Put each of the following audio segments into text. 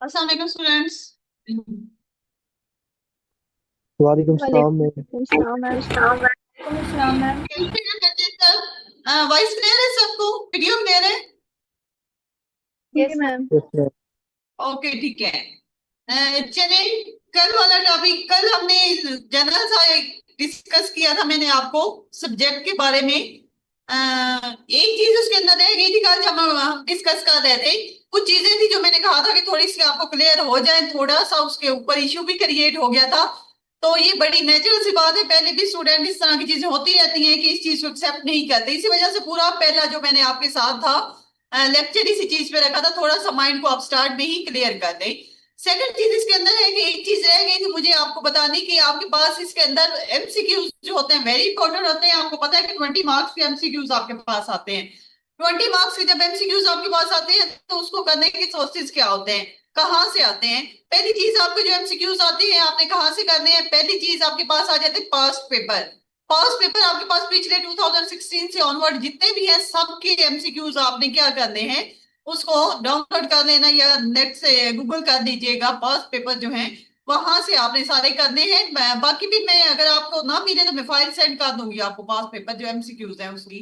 अस्सलाम वालेकुम स्टूडेंट्स। वालेकुम सलाम मैम। वालेकुम सलाम मैम। वालेकुम अस्सलाम मैम। कैसे हैं बच्चे सब? वॉइस क्लियर है सबको? वीडियो क्लियर है? जी मैम। Yes ma'am. ओके ठीक है। चले, कल वाला टॉपिक, कल हमने जनरल सा डिस्कस किया था मैंने आपको सब्जेक्ट के बारे में। एक चीज उसके अंदर रह गई थी, कल जब हम डिस्कस कर रहे थे कुछ चीजें थी जो मैंने कहा था कि थोड़ी सी आपको क्लियर हो जाए, थोड़ा सा उसके ऊपर इश्यू भी क्रिएट हो गया था। तो ये बड़ी नेचुरल सी बात है, पहले भी स्टूडेंट इस तरह की चीजें होती रहती हैं कि इस चीज को एक्सेप्ट नहीं करते, इसी वजह से पूरा पहला जो मैंने आपके साथ था लेक्चर इसी चीज पे रखा था, थोड़ा सा माइंड को आप स्टार्ट में ही क्लियर कर दें। सेकंड चीज इसके अंदर है कि एक चीज रह गई थी मुझे आपको बतानी कि आपके पास इसके अंदर एमसीक्यूज जो होते हैं वेरी इंपॉर्टेंट होते हैं। आपको पता है कि 20 मार्क्स के एमसीक्यूज आपके पास आते हैं। 20 मार्क्स के जब एमसीक्यूज आपके पास आते हैं तो उसको करने के सोर्सेज क्या होते हैं, कहाँ से आते हैं? पहली चीज आपके जो एमसीक्यूज आते हैं आपने कहाँ से करने हैं? पहली चीज आपके पास आ जाते हैं पास्ट पेपर। पास्ट पेपर आपके पास पिछले 2016 से ऑनवर्ड जितने भी हैं सबके एमसीक्यूज आपने क्या करने हैं, उसको डाउनलोड कर लेना या नेट से गूगल कर दीजिएगा। पास्ट पेपर जो है वहां से आपने सारे करने हैं। बाकी भी मैं अगर आपको ना मिले तो मैं फाइल सेंड कर दूंगी आपको, पास्ट पेपर जो एमसीक्यूज है उसकी।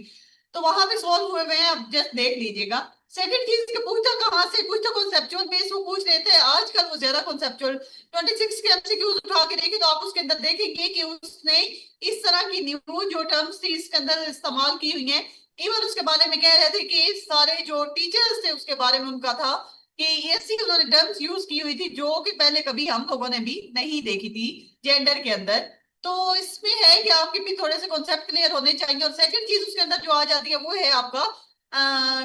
तो वहां पे सॉल्व हुए हुए हैं, आप जस्ट देख लीजिएगा। सेकंड चीज के पूछता कहाँ से, कुछ तो कॉन्सेप्चुअल बेस वो पूछ रहे थे, आजकल वो ज्यादा कॉन्सेप्चुअल 26 के एमसीक्यूज उठा के देखे तो आप उसके अंदर देखेंगे कि उसने इस तरह की न्यू जो टर्म्स थी इसके अंदर इस्तेमाल की हुई है। इवन उसके बारे में कह रहे थे कि सारे जो टीचर्स थे उसके बारे में उनका था कि ऐसी उन्होंने टर्म्स यूज की हुई थी जो कि पहले कभी हम लोगों ने भी नहीं देखी थी जेंडर के अंदर। तो इसमें है कि आपके भी थोड़े से कॉन्सेप्ट क्लियर होने चाहिए। और सेकंड चीज उसके अंदर जो आ जाती है वो है आपका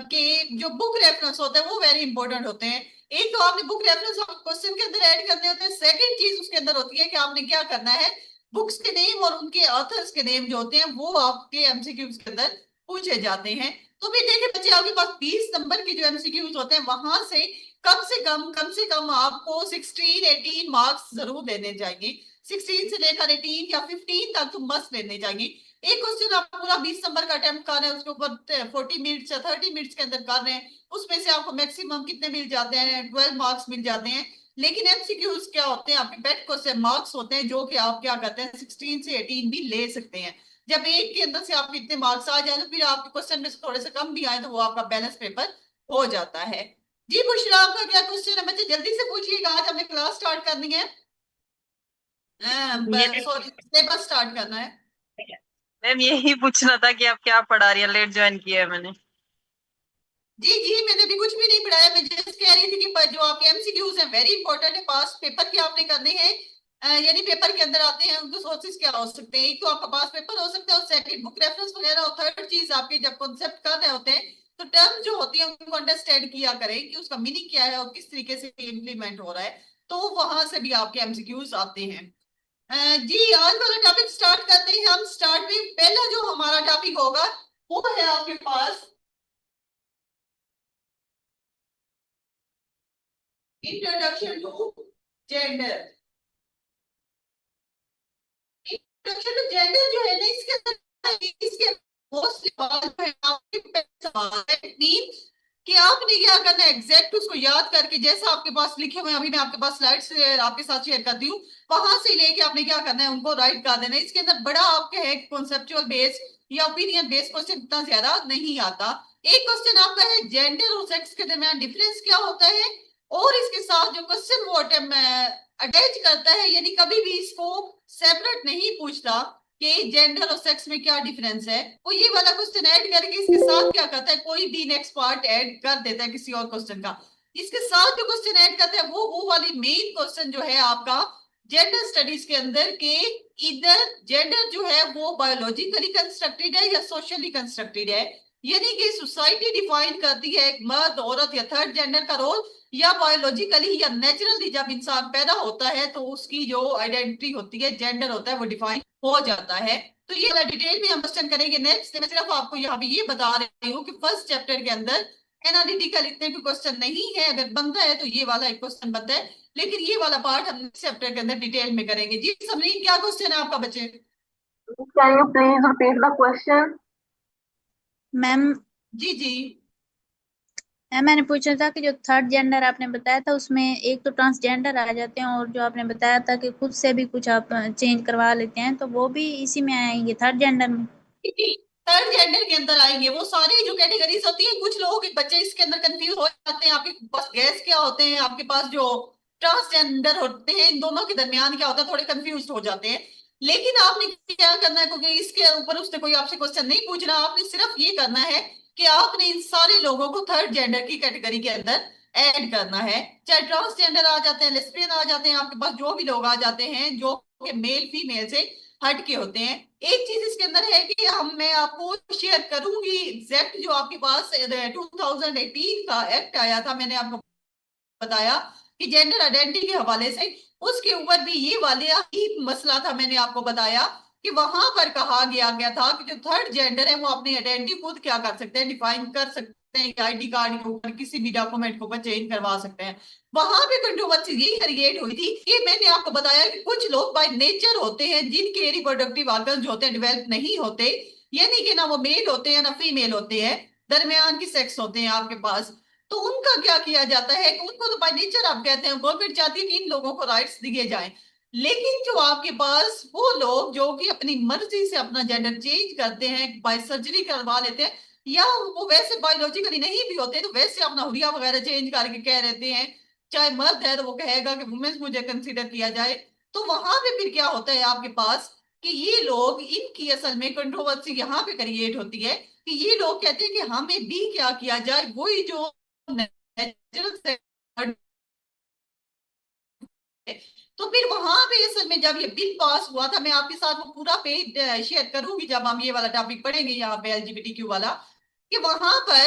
कि जो बुक रेफरेंस होते हैं वो वेरी इंपॉर्टेंट होते हैं। एक तो आपने बुक रेफरेंस क्वेश्चन के अंदर ऐड करने होते हैं, सेकंड चीज उसके अंदर होती है कि आपने क्या करना है, बुक्स के नेम और उनके ऑथर्स के नेम जो होते हैं वो आपके एमसीक्यूज के अंदर पूछे जाते हैं। तो भी देखिए बच्चे, आपके पास 20 नंबर के जो एमसीक्यूज होते हैं वहां से कम से कम आपको 16 18 मार्क्स जरूर देने चाहिए। 16 से लेकर 18 या 15 तक तो मस्त लेने चाहिए। एक क्वेश्चन आप पूरा 20 नंबर का अटेम्प्ट कर रहे हैं, उसके ऊपर 40 मिनट्स या 30 मिनट्स के अंदर कर रहे हैं, उसमें से आपको मैक्सिमम कितने मिल जाते हैं? 12 मार्क्स मिल जाते हैं। लेकिन एमसीक्यूज क्या होते हैं? आपके पेट क्वेश्चन मार्क्स होते हैं जो कि आप क्या करते हैं 16 से 18 भी ले सकते हैं। जब एक के अंदर से आपके इतने मार्क्स आ जाए तो फिर आपके क्वेश्चन में से थोड़े से कम भी आए तो वो आपका बैलेंस पेपर हो जाता है। जी बुशरा, आपका क्या क्वेश्चन है बच्चे? जल्दी से पूछिएगा, आज हमने क्लास स्टार्ट करनी है, ये सॉरी सिलेबस स्टार्ट करना है। मैम यही पूछना था कि आप क्या पढ़ा रही है, लेट ज्वाइन किया है मैंने। जी जी, मैंने भी कुछ भी नहीं पढ़ाया, मैं जस्ट कह रही थी कि जो आपके एमसीक्यूज हैं वेरी इंपॉर्टेंट है, पास पेपर के आपने करने हैं। यानी पेपर के अंदर आते हैं उनको सोर्सेज क्या हो सकते हैं, एक तो आपका पास पेपर हो सकता है और सेकंड बुक रेफरेंस वगैरह, और थर्ड चीज आपके जब कॉन्सेप्ट कर रहे होते हैं तो टर्म जो होती है उनको अंडरस्टैंड किया करें कि उसका मीनिंग क्या है और किस तरीके से इम्प्लीमेंट हो रहा है। तो वहां से भी आपके एमसीक्यूज आते हैं। जी आज वाला टॉपिक स्टार्ट करते हैं हम। स्टार्ट में पहला जो हमारा टॉपिक होगा वो है आपके पास introduction to gender. Introduction to gender जो है ना इसके अंदर इसके मोस्ट सवाल जो है आपके पहले सवाल है मीन कि आपने क्या करना है एग्जैक्ट उसको याद करके, जैसा आपके पास लिखे हुए हैं अभी मैं आपके पास स्लाइड से आपके साथ शेयर करती हूँ, वहां से लेके आपने क्या करना है उनको राइट कर देना है। इसके अंदर बड़ा आपके है कॉन्सेप्चुअल बेस या ओपिनियन बेस क्वेश्चन इतना ज्यादा नहीं आता। एक क्वेश्चन आपका है जेंडर और सेक्स के दरमियान डिफरेंस क्या होता है, और इसके साथ जो क्वेश्चन वो अटैच करता है, यानी कभी भी इसको सेपरेट नहीं पूछता कि जेंडर और सेक्स में क्या डिफरेंस है, वो ये वाला क्वेश्चन ऐड करके इसके साथ क्या करता है कोई भी नेक्स्ट पार्ट ऐड कर देता है किसी और क्वेश्चन का। इसके साथ जो क्वेश्चन ऐड करता है वो वाली मेन क्वेश्चन जो है आपका जेंडर स्टडीज के अंदर के, इधर जेंडर जो है वो बायोलॉजिकली कंस्ट्रक्टेड है या सोशली कंस्ट्रक्टेड है, यानी कि सोसाइटी डिफाइन करती है एक मर्द औरत या थर्ड जेंडर का रोल, या बायोलॉजिकली या नेचुरली जब इंसान पैदा होता है तो उसकी जो आइडेंटिटी होती है जेंडर होता है वो डिफाइन हो जाता है। तो ये वाला डिटेल में हम क्वेश्चन करेंगे नेक्स्ट। मैं सिर्फ आपको यहाँ पे ये बता रही हूँ कि फर्स्ट चैप्टर के अंदर एनालिटिकल इतने भी क्वेश्चन नहीं है, अगर बनता है तो ये वाला एक क्वेश्चन बनता है, लेकिन ये वाला पार्ट हम नेक्स्ट चैप्टर के अंदर डिटेल में करेंगे। जी समरीन, क्या क्वेश्चन है आपका बच्चे? Can you please repeat the question? Ma'am जी जी। मैम मैंने पूछा था कि जो थर्ड जेंडर आपने बताया था उसमें एक तो ट्रांसजेंडर आ जाते हैं और जो आपने बताया था कि खुद से भी कुछ आप चेंज करवा लेते हैं तो वो भी इसी में आएंगे थर्ड जेंडर में। थर्ड जेंडर के अंदर आएंगे वो सारी जो कैटेगरीज होती है। कुछ लोगों के बच्चे इसके अंदर कंफ्यूज हो जाते हैं, आपके पास गैस क्या होते हैं, आपके पास जो ट्रांसजेंडर होते हैं, इन दोनों के दरमियान क्या होता है, थोड़े कंफ्यूज हो जाते हैं। लेकिन आपने क्या करना है, क्योंकि इसके ऊपर उसने कोई आपसे क्वेश्चन नहीं पूछना, आपने सिर्फ ये करना है कि आपने इन सारे लोगों को थर्ड जेंडर की कैटेगरी के अंदर ऐड करना है। चाहे ट्रांसजेंडर आ जाते हैं, लेस्बियन आ जाते हैं, आपके पास जो भी लोग आ जाते हैं जो कि मेल फीमेल से हट के होते हैं। एक चीज इसके अंदर है कि मैं आपको शेयर करूंगी एग्जैक्ट जो आपके पास 2018 का एक्ट आया था, मैंने आपको बताया कि जेंडर आइडेंटिटी के हवाले से उसके ऊपर भी ये वाले ही मसला था। मैंने आपको बताया कि वहां पर कहा गया था कि जो थर्ड जेंडर है वो अपनी आइडेंटिटी खुद क्या कर सकते हैं, डिफाइन कर सकते हैं, आईडी कार्ड के ऊपर किसी भी डॉक्यूमेंट के ऊपर चेंज करवा सकते हैं। वहां पे कंट्रोवर्सी यही क्रिएट हुई थी कि मैंने आपको बताया कि कुछ लोग बाय नेचर होते हैं जिनके रिप्रोडक्टिव ऑर्गन जो होते हैं डेवलप नहीं होते, यानी कि ना वो मेल होते हैं ना फीमेल होते हैं, दरमियान की सेक्स होते हैं आपके पास। तो उनका क्या किया जाता है कि उनको तो बाय नेचर आप कहते हैं, गवर्नमेंट चाहती है कि इन लोगों को राइट्स दिए जाएं। लेकिन जो आपके पास वो लोग जो कि अपनी मर्जी से अपना जेंडर चेंज करते हैं, बाय सर्जरी करवा लेते हैं, या वो वैसे बायोलॉजिकली नहीं भी होते तो वैसे अपना हुलिया वगैरह चेंज करके कह रहते हैं, चाहे मर्द है तो वो कहेगा कि वुमेन्स मुझे कंसीडर किया जाए। तो वहां पे फिर क्या होता है आपके पास कि ये लोग, इनकी असल में कंट्रोवर्सी यहाँ पे क्रिएट होती है कि ये लोग कहते हैं कि हमें भी क्या किया जाए, वही जो नेचुरल से। तो फिर वहां पे असल में जब ये बिल पास हुआ था, मैं आपके साथ वो पूरा पेज शेयर करूंगी जब हम ये वाला टॉपिक पढ़ेंगे यहाँ पे एलजीबीटीक्यू वाला, कि वहां पर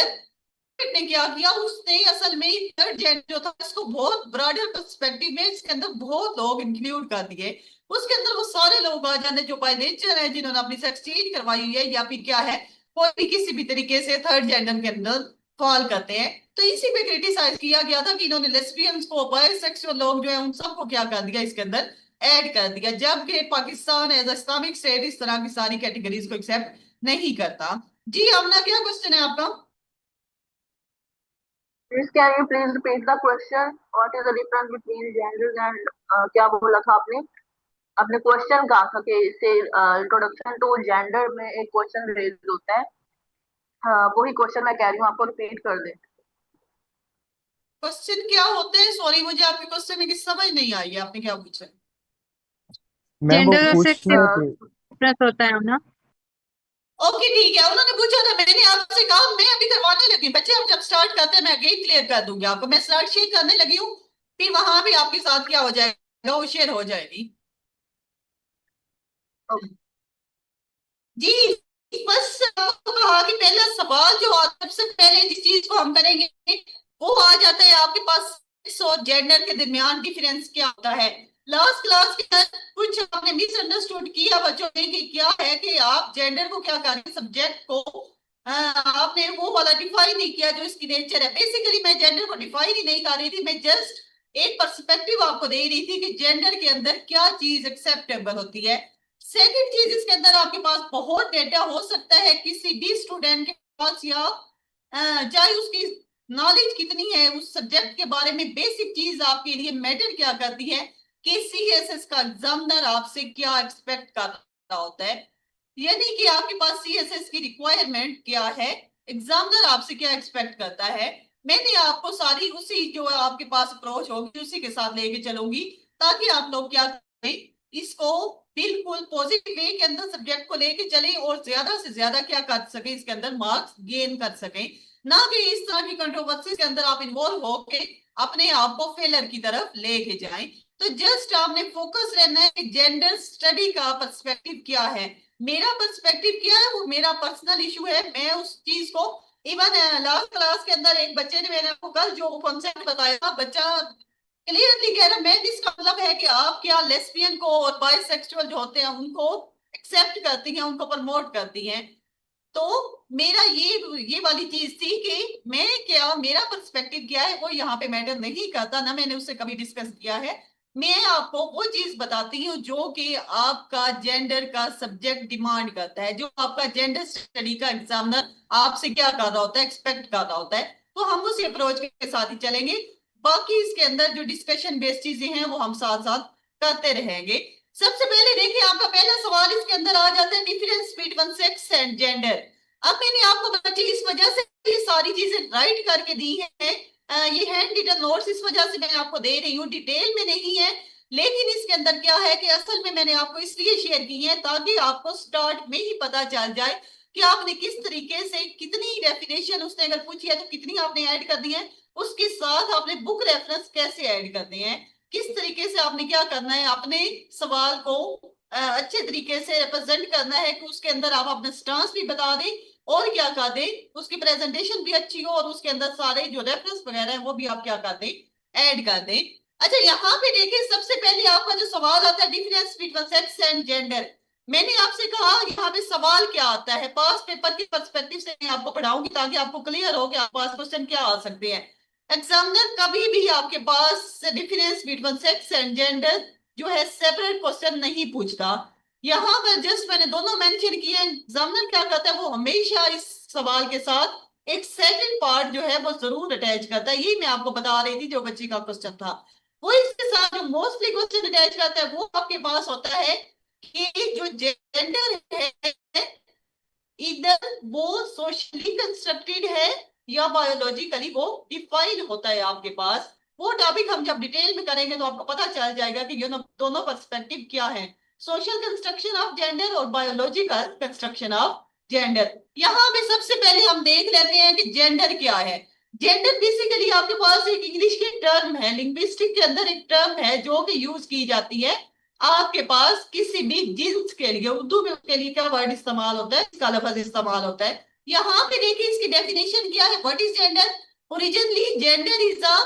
ने क्या किया, उसने असल में थर्ड जेंडर जो था इसको बहुत ब्रॉडर पर्सपेक्टिव में इसके अंदर बहुत लोग इंक्लूड कर दिए। उसके अंदर वो सारे लोग आ जाते जो बाय नेचर है, जिन्होंने अपनी सेक्स चेंज करवाई हुई है, या फिर क्या है कोई भी किसी भी तरीके से थर्ड जेंडर के अंदर फॉल करते हैं। तो इसी पे क्रिटिसाइज किया गया था कि इन्होंने लेस्बियंस को, बायसेक्सुअल लोग जो है उन सबको क्या कर दिया इसके अंदर ऐड कर दिया, जबकि पाकिस्तान एज इस्लामिक स्टेट इस तरह की सारी कैटेगरीज को एक्सेप्ट नहीं करता। जी आमना, क्या क्वेश्चन है आपका? Please, can you please repeat the question? What is the difference between genders and क्या बोला था आपने? आपने क्वेश्चन कहा था कि इससे इंट्रोडक्शन टू जेंडर में एक क्वेश्चन रेज होता है। हाँ, वही क्वेश्चन मैं कह रही हूँ, आपको रिपीट कर दे। क्वेश्चन क्या होते हैं? सॉरी, मुझे आपके क्वेश्चन की समझ नहीं आई है, आपने क्या पूछा? मैम वो जेंडर और सेक्स पूछ रहे थे। डिफरेंस होता है ना। ओके ठीक है, उन्होंने पूछा था, मैंने आपसे कहा मैं अभी करवाने लगी बच्चे, हम जब स्टार्ट करते हैं मैं अगेन क्लियर कर दूंगी आपको। मैं स्लाइड शेयर करने लगी हूँ, फिर वहां भी आपके साथ क्या हो जाएगा, वो शेयर हो जाएगी। जी, बस आपको कहा कि पहला सवाल जो सबसे पहले जिस चीज को हम करेंगे वो आ जाता है आपके पास, सेक्स और जेंडर के दरमियान डिफरेंस क्या होता है। लास्ट क्लास के अंदर कुछ आपने मिसअंडरस्टूड किया बच्चों ने कि क्या है कि आप जेंडर को क्या कर रहे हैं, सब्जेक्ट को आपने वो वाला डिफाइन नहीं किया जो इसकी नेचर है। बेसिकली मैं जेंडर को डिफाइन ही नहीं कर रही थी, मैं जस्ट एक पर्सपेक्टिव आपको दे रही थी कि जेंडर के अंदर क्या चीज एक्सेप्टेबल होती है। सेकंड चीज, इसके अंदर आपके पास बहुत डेटा हो सकता है किसी भी स्टूडेंट के पास, या चाहे उसकी नॉलेज कितनी है उस सब्जेक्ट के बारे में, बेसिक चीज आपके लिए मैटर क्या करती है कि सीएसएस का एग्जामिनर आपसे क्या एक्सपेक्ट कर रहा होता है, यानी कि आपके पास सीएसएस की रिक्वायरमेंट क्या है, एग्जामिनर आपसे क्या एक्सपेक्ट करता है। मैंने आपको सारी उसी जो आपके पास अप्रोच होगी उसी के साथ लेके चलूंगी, ताकि आप लोग क्या करें, इसको बिल्कुल पॉजिटिव वे के अंदर सब्जेक्ट को लेके चलें और ज्यादा से ज्यादा क्या कर सके, इसके अंदर मार्क्स गेन कर सकें, ना कि इस तरह की कंट्रोवर्सी के अंदर आप इन्वॉल्व होके अपने आप को फेलर की तरफ लेके जाएं। तो जस्ट आपने फोकस रहना है कि जेंडर स्टडी का पर्सपेक्टिव क्या है, मेरा पर्सपेक्टिव क्या है, वो मेरा पर्सनल इशू है। मैं उस चीज को इवन लास्ट क्लास के अंदर एक बच्चे ने, मैंने आपको कल जो कॉन्सेप्ट बताया, बच्चा क्लियरली कह रहा है, मैं इसका मतलब है कि आप क्या लेस्बियन को और बाइसेक्सुअल जो होते हैं उनको एक्सेप्ट करती हैं, उनको प्रमोट करती हैं। तो मेरा ये वाली चीज थी कि मैं क्या, मेरा पर्सपेक्टिव क्या है वो यहाँ पे मैटर नहीं करता, ना मैंने उससे कभी डिस्कस किया है। मैं आपको वो चीज बताती हूँ जो कि आपका जेंडर का सब्जेक्ट डिमांड करता है, जो आपका जेंडर स्टडी का एग्जामिनर आपसे क्या कर रहा होता है, एक्सपेक्ट कर रहा होता है। तो हम उसी अप्रोच के साथ ही चलेंगे। बाकी इसके अंदर जो डिस्कशन बेस्ड चीजें हैं वो हम साथ साथ करते रहेंगे। सबसे पहले देखिए, आपका पहला सवाल इसके अंदर आ जाता है, difference between sex and gender. अब मैंने आपको बच्चे इस वजह से ये सारी चीजें राइट करके दी है, ये हैंड रिटन नोट्स इस वजह से मैं आपको दे रही हूँ, डिटेल में नहीं है, लेकिन इसके अंदर क्या है कि असल में मैंने आपको इसलिए शेयर की है ताकि आपको स्टार्ट में ही पता चल जाए कि आपने किस तरीके से, कितनी डेफिनेशन उसने अगर पूछी है तो कितनी आपने ऐड कर दी है, उसके साथ आपने बुक रेफरेंस कैसे ऐड करने हैं, किस तरीके से आपने क्या करना है, अपने सवाल को अच्छे तरीके से रिप्रेजेंट करना है कि उसके अंदर आप अपना स्टांस भी बता दें और क्या कर दें, उसकी प्रेजेंटेशन भी अच्छी हो और उसके अंदर सारे जो रेफरेंस वगैरह है वो भी आप क्या कर दें, ऐड कर दें। अच्छा, यहाँ पे देखिए, सबसे पहले आपका जो सवाल आता है, difference between sex and gender, मैंने आपसे कहा यहाँ पे सवाल क्या आता है, पास पेपर के पर्सपेक्टिव से मैं आपको पढ़ाऊंगी ताकि आपको क्लियर हो कि आपके पास क्वेश्चन क्या आ सकते हैं। एग्जामिनर कभी भी आपके पास difference between sex and gender जो है सेपरेट क्वेश्चन नहीं पूछता। यहाँ पर जस्ट मैंने दोनों मेंशन किए हैं। एग्जामिनर क्या करता है, वो हमेशा इस सवाल के साथ एक सेकंड पार्ट जो है वो जरूर अटैच करता है। यही मैं आपको बता रही थी, जो बच्ची का क्वेश्चन था वो इसके साथ जो मोस्टली क्वेश्चन अटैच करता है वो आपके पास होता है कि जो जेंडर है इधर वो सोशली कंस्ट्रक्टेड है या बायोलॉजिकली वो डिफाइन होता है आपके पास। वो टॉपिक हम जब डिटेल में करेंगे तो आपको पता चल जाएगा कि ये दोनों पर्सपेक्टिव क्या है, सोशल कंस्ट्रक्शन ऑफ जेंडर और बायोलॉजिकल कंस्ट्रक्शन ऑफ जेंडर। यहाँ पे सबसे पहले हम देख लेते हैं कि जेंडर क्या है। जेंडर बेसिकली आपके पास एक इंग्लिश की टर्म है, लिंग्विस्टिक के अंदर एक टर्म है जो कि यूज की जाती है आपके पास किसी भी जिन्स के लिए। उर्दू में उसके लिए क्या वर्ड इस्तेमाल होता है, इसका लफ्ज इस्तेमाल होता है। यहाँ पे देखिए इसकी डेफिनेशन क्या है, what is gender. Originally gender is a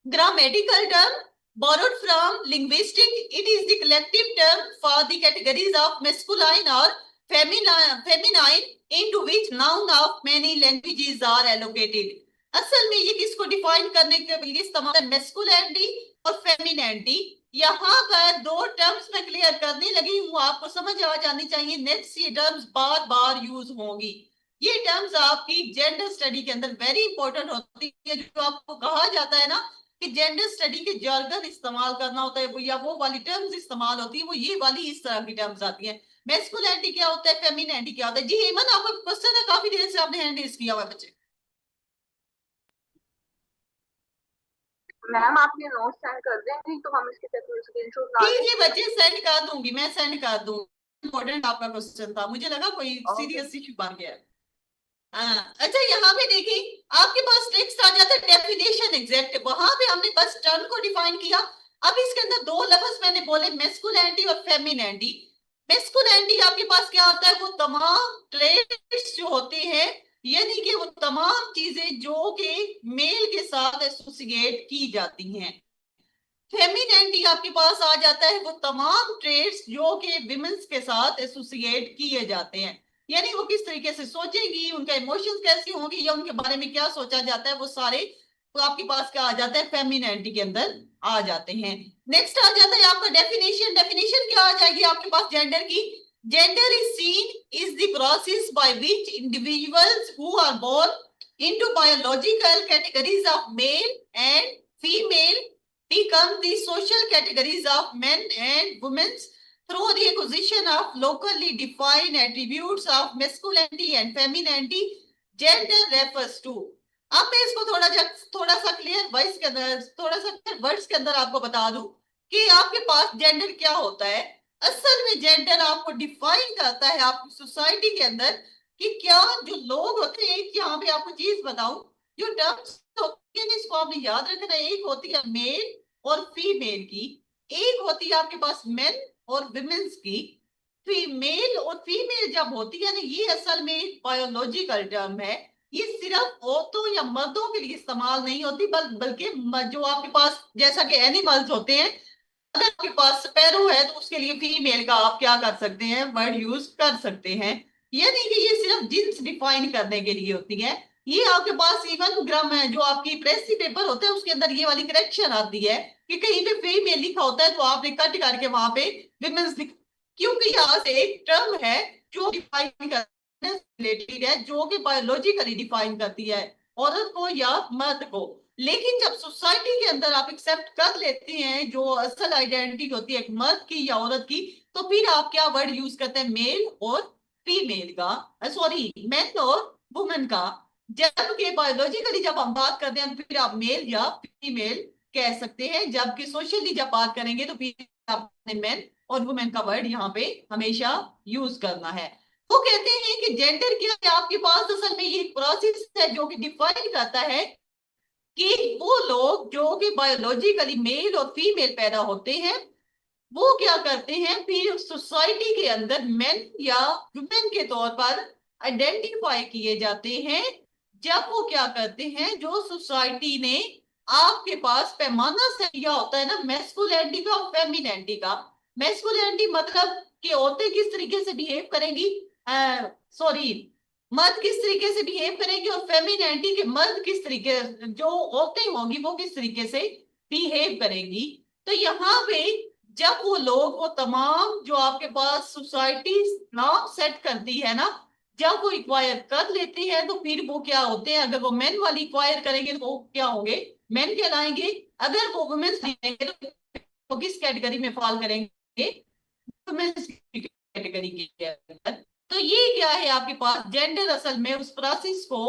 grammatical term borrowed from linguistic. It is the collective term for the categories of masculine or feminine into which noun of many languages are allocated. असल में ये किसको define करने के लिए इस्तेमाल है, masculinity और फेमिनिटी। यहाँ पर दो टर्म्स में क्लियर करने लगी हूँ, आपको समझ आ जानी चाहिए, नेक्स्ट ये टर्म्स बार बार यूज होंगी। ये टर्म्स आपकी जेंडर स्टडी के अंदर वेरी इंपॉर्टेंट होती है। जो आपको कहा जाता है ना कि जेंडर स्टडी के जर्गन इस्तेमाल करना होता है या वो वाली टर्म्स इस्तेमाल होती है, वो ये वाली इस तरह की टर्म्स आती हैं। मैस्कुलिनिटी क्या होता है, फेमिनिटी क्या होता है। जी हेमन, आपका क्वेश्चन है, काफी देर से आपने हैंड रेज किया हुआ है बच्चे। मैम आप ये नोट सेंड कर देंगी तो हम इसके स्क्रीनशॉट ला जी लें। जी बच्चे, सेंड कर दूंगी, मैं सेंड कर दूंगी। इंपॉर्टेंट आपका क्वेश्चन था, मुझे लगा कोई सीरियस इशू बन गया है। अच्छा, यहाँ पे देखिए आपके पास टेक्स्ट आ जाता है डेफिनेशन एग्जैक्ट, वहां पे हमने बस टर्म को डिफाइन किया। अब इसके अंदर दो लफ्ज मैंने बोले, मैस्कुलिनिटी और फेमिनिटी। मैस्कुलिनिटी आपके पास क्या होता है, वो तमाम ट्रेड्स जो होते हैं, यानी कि वो तमाम चीजें जो कि मेल के साथ एसोसिएट की जाती हैं। फेमिनिटी आपके पास आ जाता है वो तमाम ट्रेड्स जो कि विमेंस के साथ एसोसिएट किए जाते हैं, यानी वो किस तरीके से सोचेंगी, उनका इमोशंस कैसी होंगी या उनके बारे में क्या सोचा जाता है, वो सारे तो आपके पास क्या आ जाता है, फेमिनिटी के अंदर आ जाते हैं। नेक्स्ट आ जाता है आपका डेफिनेशन। डेफिनेशन क्या आ जाएगी आपके पास जेंडर की। Gender is seen is the process by which individuals who are born into biological categories of male and female become the social categories of men and women through the acquisition of locally defined attributes of masculinity and femininity. Gender refers to, अब मैं इसको थोड़ा सा clear voice के अंदर, थोड़ा सा clear words के अंदर आपको बता दूं कि आपके पास जेंडर क्या होता है। असल में जेंडर आपको डिफाइन करता है आपकी सोसाइटी के अंदर कि क्या जो लोग होते हैं, यहाँ पे आपको चीज बताऊं, जो टर्म्स होती है इसको आपने याद रखना है। एक होती है मेल और फीमेल की, एक होती है आपके पास मेन और विमेंस की। फीमेल और फीमेल जब होती है ना, ये असल में एक बायोलॉजिकल टर्म है, ये सिर्फ औरतों या मर्दों के लिए इस्तेमाल नहीं होती, बल्कि जो आपके पास जैसा कि एनिमल्स होते हैं, अगर आपके पास स्पैरो है तो उसके लिए फीमेल का आप क्या कर सकते हैं, वर्ड यूज कर सकते हैं। यानी कि ये सिर्फ जिन्स डिफाइन करने के लिए होती है। ये आपके पास इवन ग्राम है, जो आपकी प्रेसी पेपर होता है उसके अंदर ये वाली करेक्शन आती है कि कहीं पे फीमेल लिखा होता है तो आपने कट करके वहां पे विमेंस लिख, क्योंकि यहाँ से एक टर्म है जो डिफाइन रिलेटेड है, जो कि बायोलॉजिकली डिफाइन करती है औरत को या मर्द को। लेकिन जब सोसाइटी के अंदर आप एक्सेप्ट कर लेते हैं जो असल आइडेंटिटी होती है एक मर्द की या औरत की, तो फिर आप क्या वर्ड यूज करते हैं, मेल और फीमेल का, सॉरी मैन और वुमेन का। जबकि बायोलॉजिकली जब हम बात करते हैं तो फिर आप मेल या फीमेल कह सकते हैं, जबकि सोशली जब बात करेंगे तो फिर आपने मैन और वुमेन का वर्ड यहाँ पे हमेशा यूज करना है। वो कहते हैं कि जेंडर क्या है आपके पास, असल में ये प्रोसेस है जो कि डिफाइन करता है कि वो लोग जो कि बायोलॉजिकली मेल और फीमेल पैदा होते हैं वो क्या करते हैं, फिर सोसाइटी के अंदर मेन या वुमेन के तौर पर आइडेंटिफाई किए जाते हैं। जब वो क्या करते हैं, जो सोसाइटी ने आपके पास पैमाना सेट किया होता है ना मैस्कुलिनिटी का और फेमिनिटी का। मैस्कुलिनिटी मतलब कि औरतें किस तरीके से बिहेव करेंगी, सॉरी मर्द किस तरीके से बिहेव करेंगे, और फेमिनिटी के मर्द किस तरीके, जो औरतें होंगी वो किस तरीके से बिहेव करेंगी। तो यहाँ पे जब वो लोग वो तमाम जो आपके पास सोसाइटी नॉर्म सेट करती है ना, जब वो इक्वायर कर लेते हैं तो फिर वो क्या होते हैं, अगर वो मेन वाली इक्वायर करेंगे तो वो क्या होंगे, मेन कहलाएंगे। अगर वो वुमेन्स लेंगे तो वो किस कैटेगरी में फॉल करेंगे, वुमेन्स कैटेगरी के अंदर। तो ये क्या है आपके पास जेंडर असल में उस प्रोसेस को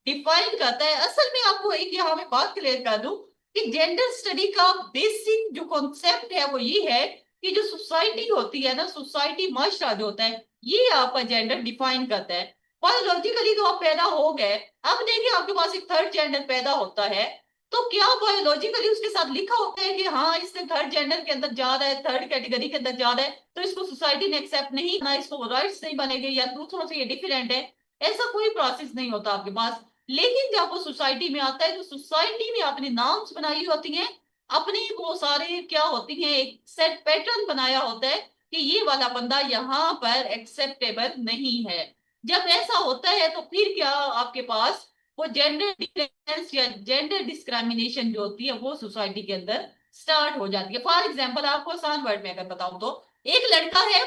डिफाइन करता है। असल में आपको एक यहाँ में बात क्लियर कर दूं कि जेंडर स्टडी का बेसिक जो कॉन्सेप्ट है वो ये है कि जो सोसाइटी होती है ना, सोसाइटी माशरा जो होता है ये आपका जेंडर डिफाइन करता है। बायोलॉजिकली तो आप पैदा हो गए, अब देखिए आपके पास एक थर्ड जेंडर पैदा होता है, तो क्या बायोलॉजिकली उसके साथ लिखा होता है कि हाँ इससे थर्ड जेंडर के अंदर जा रहा है, थर्ड कैटेगरी के अंदर जा रहा है तो इसको सोसाइटी ने एक्सेप्ट नहीं करना, इसको राइट्स नहीं बनेंगे या दूसरों से ये डिफरेंट है। ऐसा कोई प्रोसेस नहीं होता आपके पास। लेकिन जब वो सोसाइटी में आता है तो सोसाइटी ने अपनी नॉर्म्स बनाई होती हैं, अपनी वो सारे क्या होती हैं एक सेट पैटर्न बनाया होता है कि ये वाला बंदा यहाँ पर एक्सेप्टेबल नहीं है। जब ऐसा होता है तो फिर क्या आपके पास वो जेंडर डिफरेंस या जेंडर डिस्क्रिमिनेशन जो होती है वो सोसाइटी के अंदर स्टार्ट हो जाती है। फॉर एग्जाम्पल आपको आसान वर्ड में अगर बताऊं तो एक लड़का है,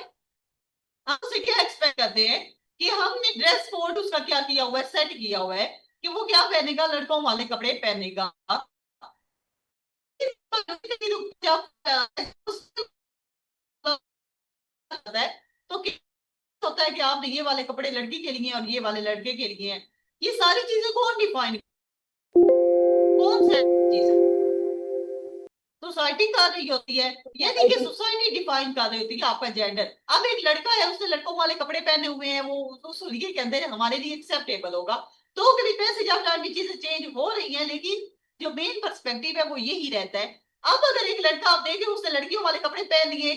हम उससे क्या एक्सपेक्ट करते हैं कि हमने ड्रेस कोड उसका क्या किया हुआ है, सेट किया हुआ है कि वो क्या पहनेगा, लड़कों वाले कपड़े पहनेगा। जब है तो क्या होता है कि आपने ये वाले कपड़े लड़की के लिए और ये वाले लड़के के लिए हैं। ये सारी चीजें कौन डिफाइन, कौन सा चीज है, सोसाइटी कर रही होती है, यानी कि सोसाइटी डिफाइन कर रही होती है आपका जेंडर। अब एक लड़का है उसने लड़कों वाले कपड़े पहने हुए हैं, वो उस लिए के अंदर हमारे लिए एक्सेप्टेबल होगा। तो कभी पैसे जब टाइम की चीजें चेंज हो रही हैं लेकिन जो मेन पर्सपेक्टिव है वो यही रहता है। अब अगर एक लड़का आप देखें उसने लड़कियों वाले कपड़े पहन लिए,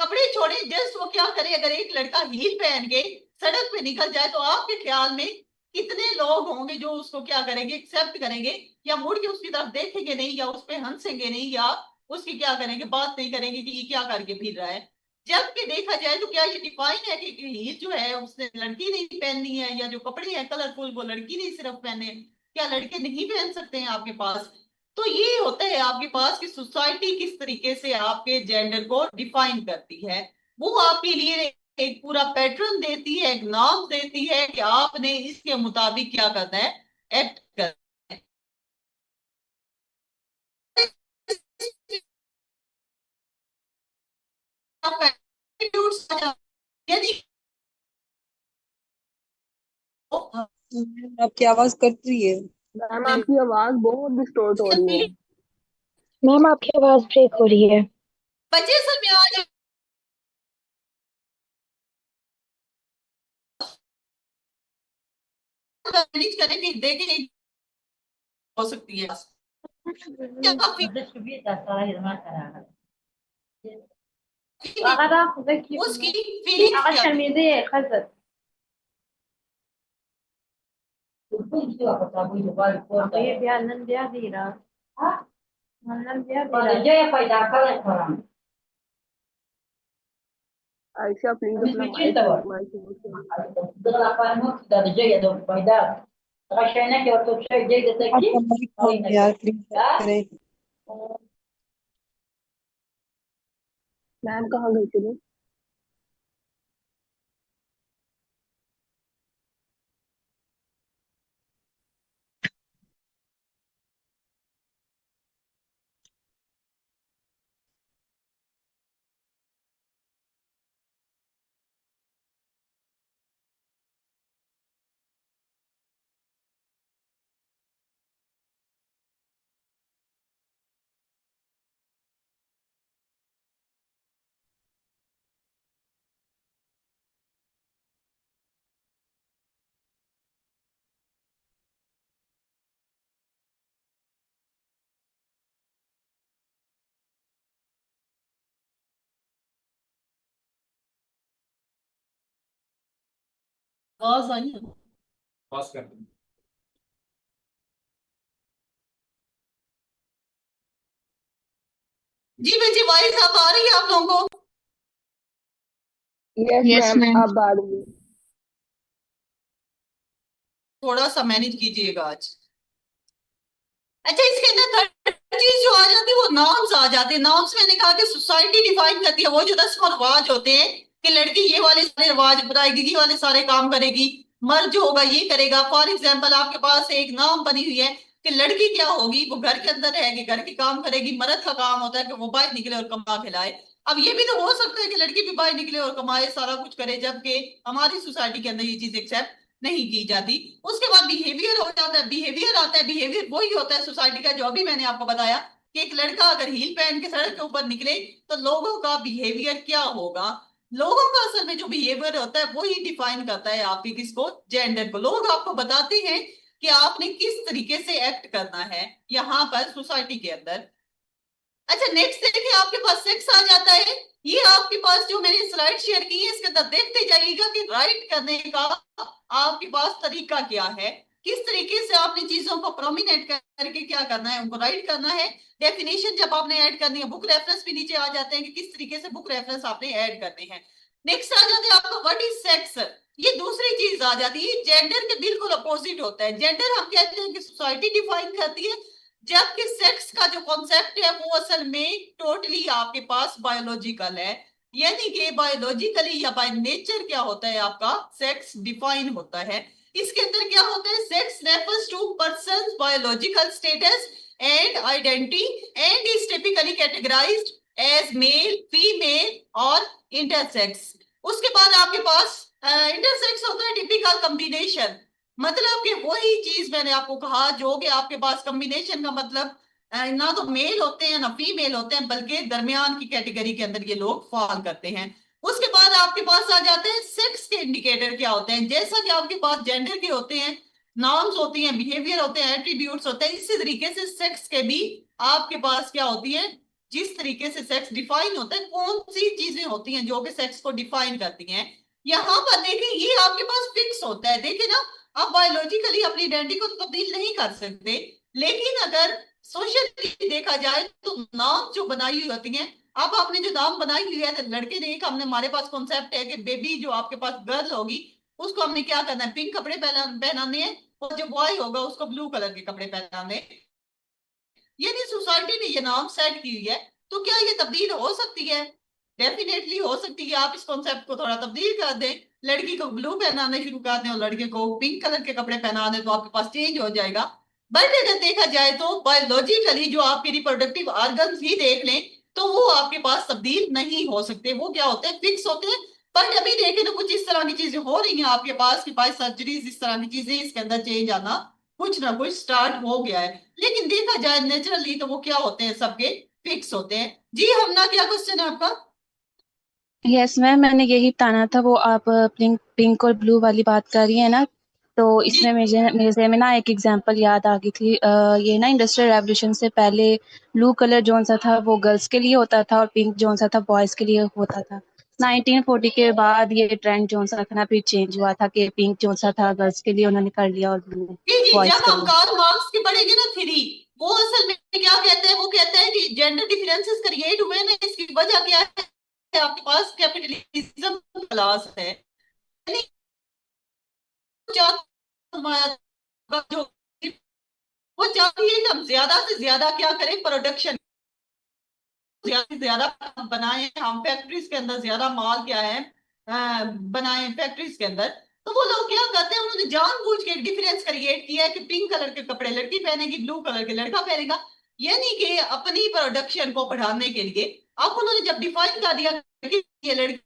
कपड़े छोड़े जस्ट वो क्या करे, अगर एक लड़का हील पहन के सड़क पे निकल जाए तो आपके ख्याल में कितने लोग होंगे जो उसको क्या करेंगे, एक्सेप्ट करेंगे, या मुड़ के उसकी तरफ देखेंगे नहीं, या उस पर हंसेंगे नहीं, या उसकी क्या करेंगे, बात नहीं करेंगे कि ये क्या करके फिर रहा है। जबकि देखा जाए तो क्या ये डिफाइन है कि हील जो है उसने लड़की नहीं पहननी है, या जो कपड़े हैं कलरफुल वो लड़की नहीं सिर्फ पहने, क्या लड़के नहीं पहन सकते हैं आपके पास। तो ये होता है आपके पास कि सोसाइटी किस तरीके से आपके जेंडर को डिफाइन करती है। वो आपके लिए एक पूरा पैटर्न देती है, एक नॉर्म देती है कि आपने इसके मुताबिक क्या करना है, एक्ट करना है। यदि आपकी आवाज कट रही है। मैम आपकी आवाज बहुत डिस्टॉर्ट हो रही है। मैम आपकी आवाज ब्रेक हो रही है। बच्चे असल में आज मैनेज करेंगे, देखेंगे हो सकती है क्या काफी उसकी फीलिंग्स क्या है। आयशा प्लीज अपना माइक माइक आपका माइक खोल यार प्लीज करें। मैम कहाँ गई थी? आवाज आई है? पास कर दो। जी बच्चे, वॉइस अब आ रही है आप लोगों को? यस मैम, अब आ रही है। थोड़ा सा मैनेज कीजिएगा आज। अच्छा, इसके अंदर थर्ड चीज जो आ जाती है वो नॉर्म्स आ जाते हैं। नॉर्म्स मैंने कहा कि सोसाइटी डिफाइन करती है वो जो रस्म और रिवाज होते हैं कि लड़की ये वाले सारे रिवाज बनाएगी, ये वाले सारे काम करेगी, मर्द जो होगा ये करेगा। फॉर एग्जाम्पल आपके पास एक नॉर्म बनी हुई है कि लड़की क्या होगी, वो घर के अंदर रहेगी, घर के काम करेगी। मर्द का काम होता है कि वो बाहर निकले और कमा खिलाए। अब ये भी तो हो सकता है कि लड़की भी बाहर निकले और कमाए, सारा कुछ करे, जबकि हमारी सोसाइटी के अंदर ये चीज एक्सेप्ट नहीं की जाती। उसके बाद बिहेवियर हो जाता है, बिहेवियर आता है। बिहेवियर वही होता है सोसाइटी का जो अभी मैंने आपको बताया कि एक लड़का अगर हील पहन के सड़क के ऊपर निकले तो लोगों का बिहेवियर क्या होगा। लोगों का असल में जो बिहेवियर होता है वही डिफाइन करता है आपकी किसको, जेंडर को। लोग आपको बताते हैं कि आपने किस तरीके से एक्ट करना है यहाँ पर सोसाइटी के अंदर। अच्छा, नेक्स्ट देखिए, आपके पास सेक्स आ जाता है। ये आपके पास जो मैंने स्लाइड शेयर की है इसके अंदर देखते जाइएगा कि राइट करने का आपके पास तरीका क्या है, किस तरीके से आपने चीजों को प्रोमिनेट करके क्या करना है, उनको राइट करना है। डेफिनेशन जब आपने ऐड करनी है, बुक रेफरेंस भी नीचे आ जाते हैं कि किस तरीके से बुक रेफरेंस आपने ऐड करने हैं। नेक्स्ट आ जाते हैं आपका व्हाट इज सेक्स। ये दूसरी चीज आ जाती है, जेंडर के बिल्कुल अपोजिट होता है। जेंडर हम कहते हैं कि सोसाइटी डिफाइन करती है, जबकि सेक्स का जो कॉन्सेप्ट है वो असल में टोटली आपके पास बायोलॉजिकल है। यानी कि बायोलॉजिकली या बाय नेचर क्या होता है, आपका सेक्स डिफाइन होता है। इसके अंदर क्या होता है, sex refers to persons biological status and identity and is typically categorized as male, female और इंटरसेक्स। उसके बाद आपके पास इंटरसेक्स होता है टिपिकल कॉम्बिनेशन। मतलब कि वही चीज मैंने आपको कहा जो कि आपके पास कॉम्बिनेशन का मतलब ना तो मेल होते हैं ना फीमेल होते हैं, बल्कि दरमियान की कैटेगरी के अंदर ये लोग फॉल करते हैं। उसके बाद आपके पास आ जाते हैं सेक्स के इंडिकेटर क्या होते हैं। जैसा कि आपके पास जेंडर के होते हैं, नॉर्म्स होती हैं, बिहेवियर होते हैं, एट्रीब्यूट्स होते हैं, इसी तरीके से सेक्स के भी आपके पास क्या होती है। जिस तरीके से सेक्स डिफाइन होता है, कौन सी चीजें होती हैं जो कि सेक्स को डिफाइन करती हैं, यहाँ पर देखिए ये आपके पास फिक्स होता है। देखिए ना, आप बायोलॉजिकली अपनी आइडेंटिटी को तब्दील नहीं कर सकते, लेकिन अगर सोशली देखा जाए तो नाम जो बनाई हुई होती है, अब आपने जो नाम बनाई हुई है तो लड़के ने एक, हमने हमारे पास कॉन्सेप्ट है कि बेबी जो आपके पास गर्ल होगी उसको हमने क्या करना है, पिंक कपड़े पहनाने हैं, और जो बॉय होगा उसको ब्लू कलर के कपड़े पहनाने हैं। यानी सोसाइटी ने ये नाम सेट की हुई है, तो क्या ये तब्दील हो सकती है? डेफिनेटली हो सकती है। आप इस कॉन्सेप्ट को थोड़ा तब्दील कर दें, लड़की को ब्लू पहनाने शुरू कर दें और लड़के को पिंक कलर के कपड़े पहना दें, तो आपके पास चेंज हो जाएगा। बट अगर देखा जाए तो बायोलॉजिकली जो आपके रिप्रोडक्टिव ऑर्गन्स ही देख लें तो वो आपके पास तब्दील नहीं हो सकते, वो क्या होते हैं, फिक्स होते हैं। बट अभी देखें तो कुछ इस तरह की चीजें हो रही हैं आपके पास कि बाय सर्जरीज इस तरह की चीजें इसके अंदर चेंज आना कुछ ना कुछ स्टार्ट हो गया है। लेकिन देखा जाए नेचुरली तो वो क्या होते हैं, सबके फिक्स होते हैं। जी हमना, क्या क्वेश्चन है आपका? यस मैम, मैंने यही बताना था। वो आप पिंक पिंक और ब्लू वाली बात कर रही है ना, तो जी इसमें मेरे में ना एक एग्जांपल याद आ गई थी। ये ना इंडस्ट्रियल रेवोल्यूशन से पहले ब्लू कलर जोन सा था वो गर्ल्स के लिए होता था और पिंक जोन सा था बॉयज के लिए होता था। 1940 के बाद ये ट्रेंड जोन सा था ना फिर चेंज हुआ था कि पिंक जोन सा था गर्ल्स के लिए उन्होंने कर लिया और ब्लू जी जी, बॉयज जब के हम लिए। कार्ल मार्क्स की पढ़ेंगे ना थ्री, वो असल में क्या कहते हैं, वो कहते हैं कि जेंडर डिफरेंसेस क्रिएट हुए ना, इसकी वजह क्या है, आपके पास कैपिटलिज्म क्लास है। यानी जो वो चाहती है कि हम ज्यादा से ज्यादा क्या करें, प्रोडक्शन ज्यादा से ज्यादा बनाए, हम फैक्ट्रीज के अंदर ज्यादा माल क्या है बनाए फैक्ट्रीज के अंदर। तो वो लोग क्या करते हैं, उन्होंने जानबूझ के एक डिफरेंस क्रिएट किया है कि पिंक कलर के कपड़े लड़की पहनेगी, ब्लू कलर के लड़का पहनेगा। यानी कि अपनी प्रोडक्शन को बढ़ाने के लिए अब उन्होंने जब डिफाइन कर दिया कि ये लड़की,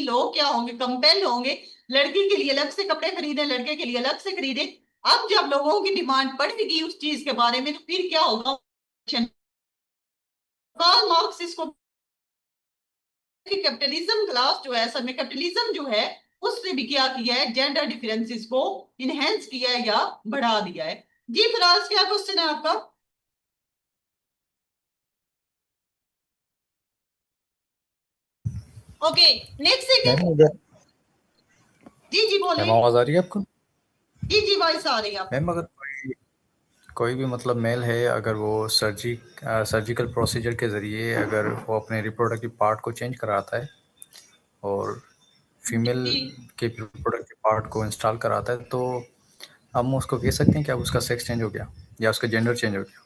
लोग क्या होंगे, कंपेल होंगे लड़की के लिए अलग से कपड़े खरीदे, लड़के के लिए अलग से खरीदे। अब जब लोगों की डिमांड बढ़ेगी उस चीज के बारे में तो फिर क्या होगा, कार्ल मार्क्स इसको कैपिटलिज्म क्लास जो है, असल में कैपिटलिज्म जो है उसने भी क्या किया है, जेंडर डिफरेंसेस को इनहेंस किया है या बढ़ा दिया है। जी फिराज, क्या क्वेश्चन है आपका? ओके, नेक्स्ट मैम देखिए। मुझे जी जी बोले। मैम आवाज़ आ रही है आपको? जी जी वॉइस आ रही है आपको। मैम अगर कोई भी मतलब मेल है, अगर वो सर्जिकल प्रोसीजर के ज़रिए अगर वो अपने रिप्रोडक्टिव पार्ट को चेंज कराता है और फीमेल जी के रिप्रोडक्टिव पार्ट को इंस्टॉल कराता है, तो हम उसको कह सकते हैं कि अब उसका सेक्स चेंज हो गया या उसका जेंडर चेंज हो गया?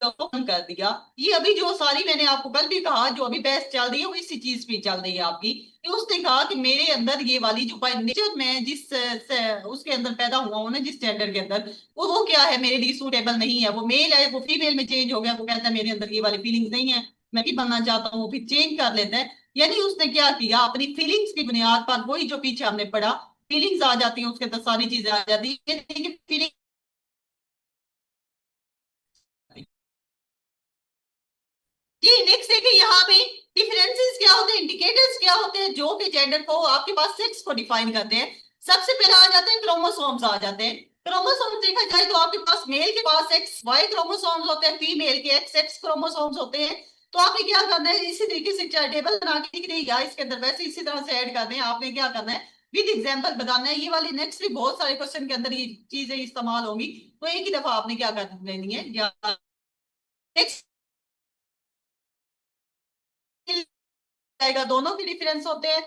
बंद कर दिया। ये अभी जो सारी मैंने आपको कल भी कहा, जो अभी बहस चल रही है वो इसी चीज पे चल रही है आपकी, कि उसने कहा कि मेरे अंदर ये वाली जो बाय नेचर में उसके अंदर पैदा हुआ हूं ना, जिस जेंडर के अंदर, वो क्या है, मेरे लिए सूटेबल नहीं है। वो मेल है, वो फीमेल में चेंज हो गया, वो कहता है मेरे अंदर ये वाली फीलिंग्स नहीं है, मैं भी बनना चाहता हूँ, वो फिर चेंज कर लेता है। यानी उसने क्या किया, अपनी फीलिंग्स की बुनियाद पर, वही जो पीछे हमने पढ़ा, फीलिंग्स आ जाती है उसके अंदर, सारी चीजें आ जाती है, फीलिंग। जी नेक्स्ट देखिए यहाँ पे डिफरेंसेस क्या होते हैं, इंडिकेटर्स क्या होते हैं जो कि जेंडर को, आपके पास सेक्स को डिफाइन करते हैं। सबसे पहले आ जाते हैं क्रोमोसोम्स आ जाते हैं। क्रोमोसोम्स देखा जाए तो आपके पास मेल के पास एक्स वाई क्रोमोसोम्स होते हैं, फीमेल के एक्स एक्स क्रोमोसोम्स होते हैं। तो आपने क्या करना है, इसी तरीके से चाहे टेबल बना के लिख दें या इसके अंदर वैसे इसी तरह से ऐड कर दें। आपने क्या करना है, विद एग्जाम्पल बताना है। ये वाली नेक्स्ट भी बहुत सारे क्वेश्चन के अंदर ये चीजें इस्तेमाल होंगी, तो एक ही दफा आपने क्या कर देनी है या नेक्स्ट जाएगा, दोनों के डिफरेंस होते हैं।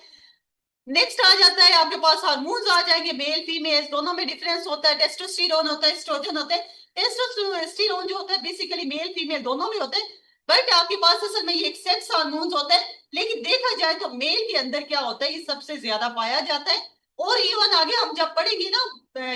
नेक्स्ट आ जाता है आपके पास हार्मोन्स आ जाएंगे, मेल फीमेल दोनों में डिफरेंस होता है। टेस्टोस्टेरोन होता है, एस्ट्रोजन होता है। टेस्टोस्टेरोन जो होता है बेसिकली मेल फीमेल दोनों में होते हैं, बट आपके पास असल में ये एक सेक्स हार्मोन्स होता है। लेकिन देखा जाए तो मेल के अंदर क्या होता है, ये सबसे ज्यादा पाया जाता है। और इवन आगे हम जब पढ़ेंगे ना,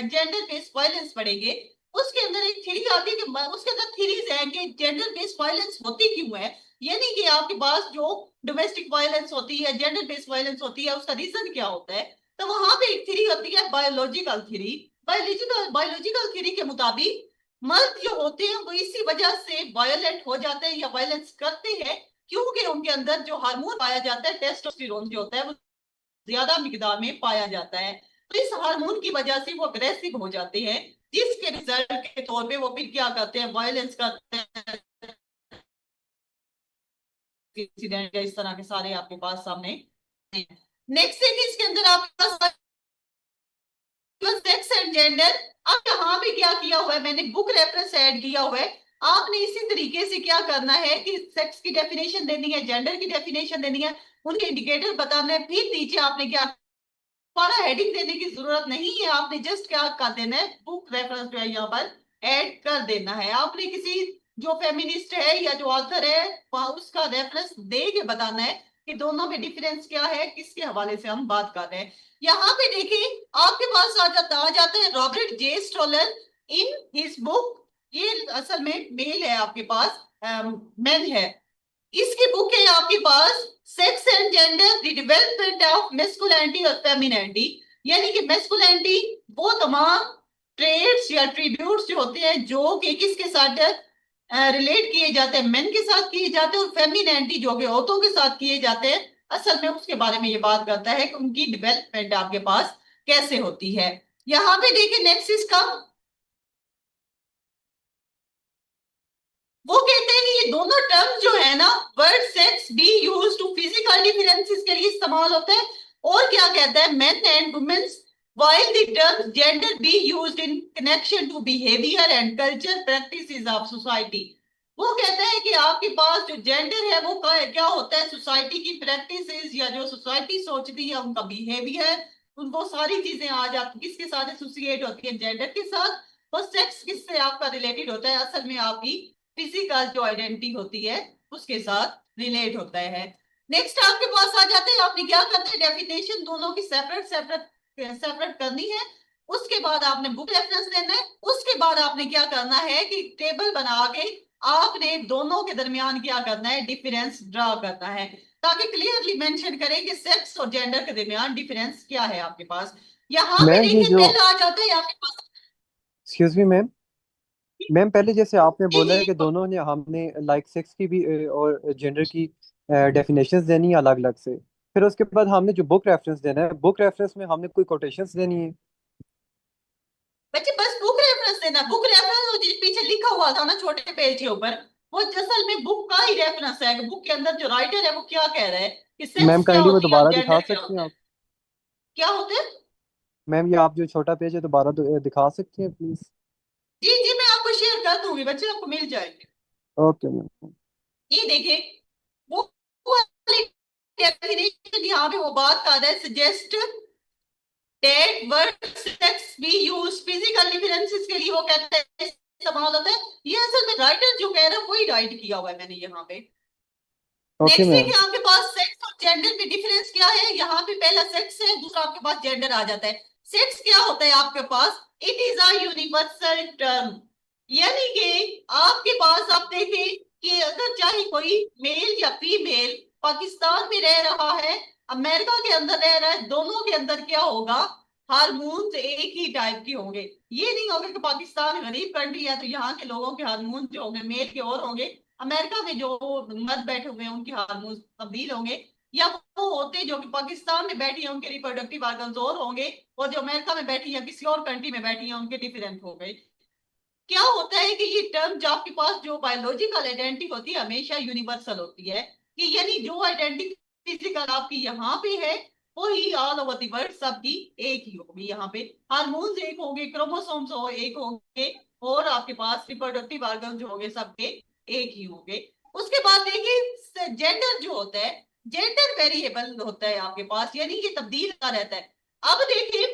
जेंडर बेस्ड वायलेंस पढ़ेंगे, उसके अंदर एक थ्योरी आती है कि उसके अंदर थ्योरीज है कि जेंडर बेस्ड वायलेंस होती क्यों है। यानी कि आपके पास जो डोमेस्टिक वायलेंस होती है, जेंडर बेस्ड वायलेंस होती है, उसका रीजन क्या होता है। तो वहां पे एक थ्योरी होती है बायोलॉजिकल थ्योरी। बायोलॉजिकल थ्योरी के मुताबिक मर्द जो होते हैं वो इसी वजह से वायलेंट हो जाते हैं या वायलेंस करते हैं, क्योंकि उनके अंदर जो हार्मोन पाया जाता है टेस्टोस्टेरोन जो होता है वो ज्यादा मिकदार में पाया जाता है। तो इस हार्मोन की वजह से वो अग्रेसिव हो जाते हैं, जिसके रिजल्ट के तौर पे वो फिर क्या करते हैं, वायलेंस करते हैं, इंसिडेंट या इस तरह के सारे आपके पास सामने। नेक्स्ट थिंग इसके अंदर आपके पास सेक्स एंड जेंडर। अब यहाँ पे क्या किया हुआ है, मैंने बुक रेफरेंस ऐड किया हुआ है। आपने इसी तरीके से क्या करना है कि सेक्स की डेफिनेशन देनी है, जेंडर की डेफिनेशन देनी है, उनके इंडिकेटर बताना है। फिर नीचे आपने क्या, हमारा हेडिंग देने की जरूरत नहीं है, आपने जस्ट क्या कर देना है, बुक रेफरेंस जो है यहाँ पर ऐड कर देना है। आपने किसी जो फेमिनिस्ट है या जो ऑथर है वहां उसका रेफरेंस दे के बताना है कि दोनों में डिफरेंस क्या है, किसके हवाले से हम बात कर रहे हैं। यहाँ पे देखिए आपके पास आ जाता है Robert J स्टोलर in his book. ये असल में मेल है आपके पास, मैन है। इसकी बुक है आपके पास sex and gender the development of masculinity और फेमिनिटी। यानी कि मेस्कुलिनिटी वो तमाम ट्रेड्स या ट्रिब्यूट्स जो होते हैं जो कि किसके साथ रिलेट किए जाते हैं, मेन के साथ किए जाते हैं, और फेमिनिटी जो कि औरतों के साथ किए जाते हैं, असल में उसके बारे में ये बात करता है कि उनकी डेवलपमेंट आपके पास कैसे होती है। यहाँ पे देखिए नेक्स्ट इसका, वो कहते हैं कि ये दोनों टर्म्स जो है ना, word sex be use to physical differences के लिए इस्तेमाल होता है। और क्या कहता है, men and womens, while the term gender be used in connection to behavior and culture practices of society। वो कहता है कि आपके पास जो जेंडर है वो क्या होता है, सोसाइटी की प्रैक्टिसेस या जो सोसाइटी सोचती है उनका बिहेवियर, उनको सारी चीजें आ जाती किसके साथ एसोसिएट होती है, जेंडर के साथ। और सेक्स किससे आपका रिलेटेड होता है, असल में आपकी फिजिकल जो आइडेंटिटी होती है उसके साथ रिलेट होता है। नेक्स्ट आपके पास आ जाते हैं, आपने क्या करना है, डेफिनेशन दोनों की सेपरेट सेपरेट सेपरेट करनी है। उसके बाद आपने बुक रेफरेंस देना है। उसके बाद आपने क्या करना है कि टेबल बना के आपने दोनों के दरमियान क्या करना है, डिफरेंस ड्रा करना है, ताकि क्लियरली मेंशन करें कि सेक्स और जेंडर के दरमियान डिफरेंस क्या है आपके पास। यहाँ पे मैम ये देखिए जो दिल आ जाता है आपके पास। एक्सक्यूज मी मैम, मैम पहले जैसे आपने जी बोला जी है कि दोनों ने हमने लाइक सेक्स की भी और जेंडर की डेफिनेशंस देनी है अलग अलग से। फिर उसके बाद हमने जो बुक रेफरेंस देना है, बुक रेफरेंस में हमने कोई कोटेशंस देनी है। बच्चे बस बुक रेफरेंस देना, बुक रेफरेंस लिखा हुआ था ना छोटे पेज के ऊपर, वो असल में बुक का ही रेफरेंस है। बुक के अंदर जो राइटर है वो क्या कह रहा है कि सेक्स मैम क्या काइंडली वो होती है और दोबारा दिखा जेंडर क्या सकती होता हैं है। आप? क्या होते हैं? मैम ये आप जो छोटा पेज है दोबारा दिखा सकती हैं प्लीज? जी जी, मैं आपको शेयर कर दूंगी बच्चे, आपको मिल जाएंगे। Okay ma'am. ये देखिए, वो डेफिनेशन यहाँ पे वो बात कर रहा है, suggest that word sex be use physical differences के लिए, वो कहते हैं इस्तेमाल होता है। ये असल में राइटर जो कह रहा है वही राइट किया हुआ है मैंने यहाँ पे। ओके नेक्स्ट है कि मैम। आपके पास सेक्स और जेंडर में डिफरेंस क्या है। यहाँ पे पहला सेक्स है, दूसरा आपके पास जेंडर आ जाता है। सेक्स क्या होता है आपके पास? It is a universal term, यानी कि आपके पास आप देखें कि अगर चाहे कोई मेल या फीमेल पाकिस्तान में रह रहा है, अमेरिका के अंदर रह रहा है, दोनों के अंदर क्या होगा? हार्मोन्स एक ही टाइप के होंगे। ये नहीं होगा कि पाकिस्तान गरीब कंट्री है तो यहाँ के लोगों के हार्मोन जो होंगे मेल के और होंगे, अमेरिका में जो मर्द बैठे हुए हैं उनके हार्मोन तब्दील होंगे, या वो होते जो कि पाकिस्तान में बैठी है उनके रिप्रोडक्टिव ऑर्गन्स और होंगे, और जो अमेरिका में बैठी है किसी और कंट्री में बैठी है उनके डिफरेंट हो गए। क्या होता है कि ये टर्म जो आपके पास जो बायोलॉजिकल आइडेंटिटी होती है हमेशा यूनिवर्सल होती है, कि यानी जो आइडेंटिटी फिजिकल आपकी यहाँ पे है वो ही ऑल ओवर द वर्ल्ड सबकी एक ही होगी। यहाँ पे हार्मोन्स एक होंगे, क्रोमोसोम्स एक होंगे, और आपके पास रिप्रोडक्टिव ऑर्गन जो होंगे सबके एक ही होंगे। उसके बाद देखिए जेंडर जो होता है, जेंडर वेरिएबल होता है आपके पास, यानी कि तब्दील का रहता है। अब देखिए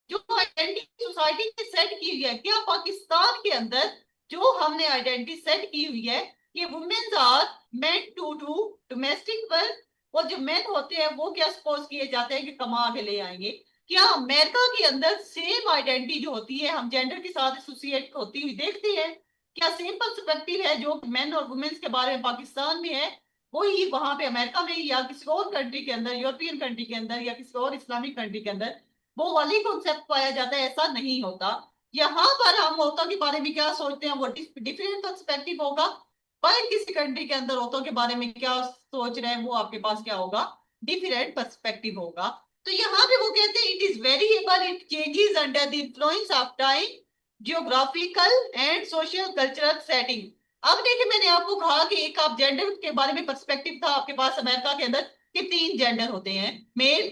जो आइडेंटिटी सोसाइटी ने सेट की हुई है, क्या पाकिस्तान के अंदर जो हमने आइडेंटिटी सेट की हुई है कि womens are meant to do domestic work, और जो मेन होते हैं वो क्या सपोज किए जाते हैं कि कमा के ले आएंगे। क्या अमेरिका के अंदर सेम आइडेंटिटी जो होती है हम जेंडर के साथ एसोसिएट होती हुई देखते हैं? क्या सेम पर्सपेक्टिव है जो मेन और वुमेन्स के बारे में पाकिस्तान में है वही वहां पे अमेरिका में या किसी और कंट्री के अंदर, यूरोपियन कंट्री के अंदर या किसी और इस्लामिक कंट्री के अंदर वो वाली कॉन्सेप्ट पाया जाता है? ऐसा नहीं होता। यहाँ पर हम औरतों के बारे में क्या सोचते हैं वो डिफरेंट पर्सपेक्टिव होगा, पर किसी कंट्री के अंदर औरतों के बारे में क्या सोच रहे हैं वो आपके पास क्या होगा? डिफरेंट पर्सपेक्टिव होगा। तो यहाँ पे वो कहते हैं it is variable, it changes under the influence of time, geographical and social cultural setting. अब देखिए मैंने आपको कहा कि एक आप जेंडर के बारे में पर्सपेक्टिव था आपके पास अमेरिका के अंदर कि 3 जेंडर होते हैं, मेल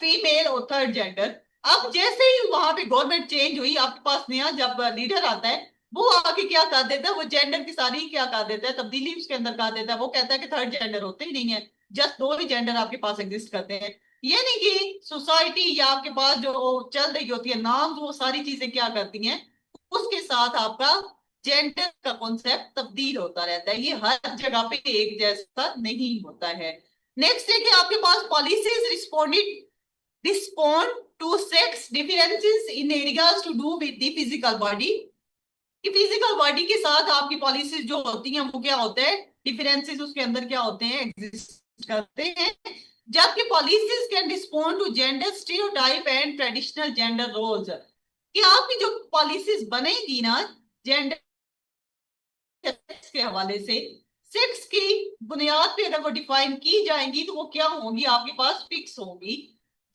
फीमेल और थर्ड जेंडर। अब जैसे ही वहां पे गवर्नमेंट चेंज हुई, आपके पास नया जब लीडर आता है वो आके क्या कर देता है, वो जेंडर की सारी क्या कर देता है, तब्दीली उसके अंदर कर देता है। वो कहता है कि थर्ड जेंडर होते ही नहीं है, जस्ट 2 ही जेंडर आपके पास एग्जिस्ट करते हैं। यानी कि सोसाइटी या आपके पास जो चल रही होती है नाम, वो सारी चीजें क्या करती हैं, उसके साथ आपका जेंडर का कॉन्सेप्ट तब्दील होता रहता है। ये हर जगह पे एक जैसा नहीं होता है। नेक्स्ट है कि आपके पास policies respond to sex differences in areas to do with the physical body, कि फिजिकल बॉडी के साथ आपकी पॉलिसीज जो होती हैं वो क्या होते हैं, डिफरेंसेस उसके अंदर क्या होते हैं, एग्जिस्ट करते हैं। जबकि policies can respond to gender stereotype and traditional gender roles, कि आपकी जो पॉलिसीज बनेगी ना जेंडर के हवाले से, सेक्स की बुनियाद पे अगर वो डिफाइन की जाएंगी तो वो क्या होंगी, आपके पास फिक्स होंगी।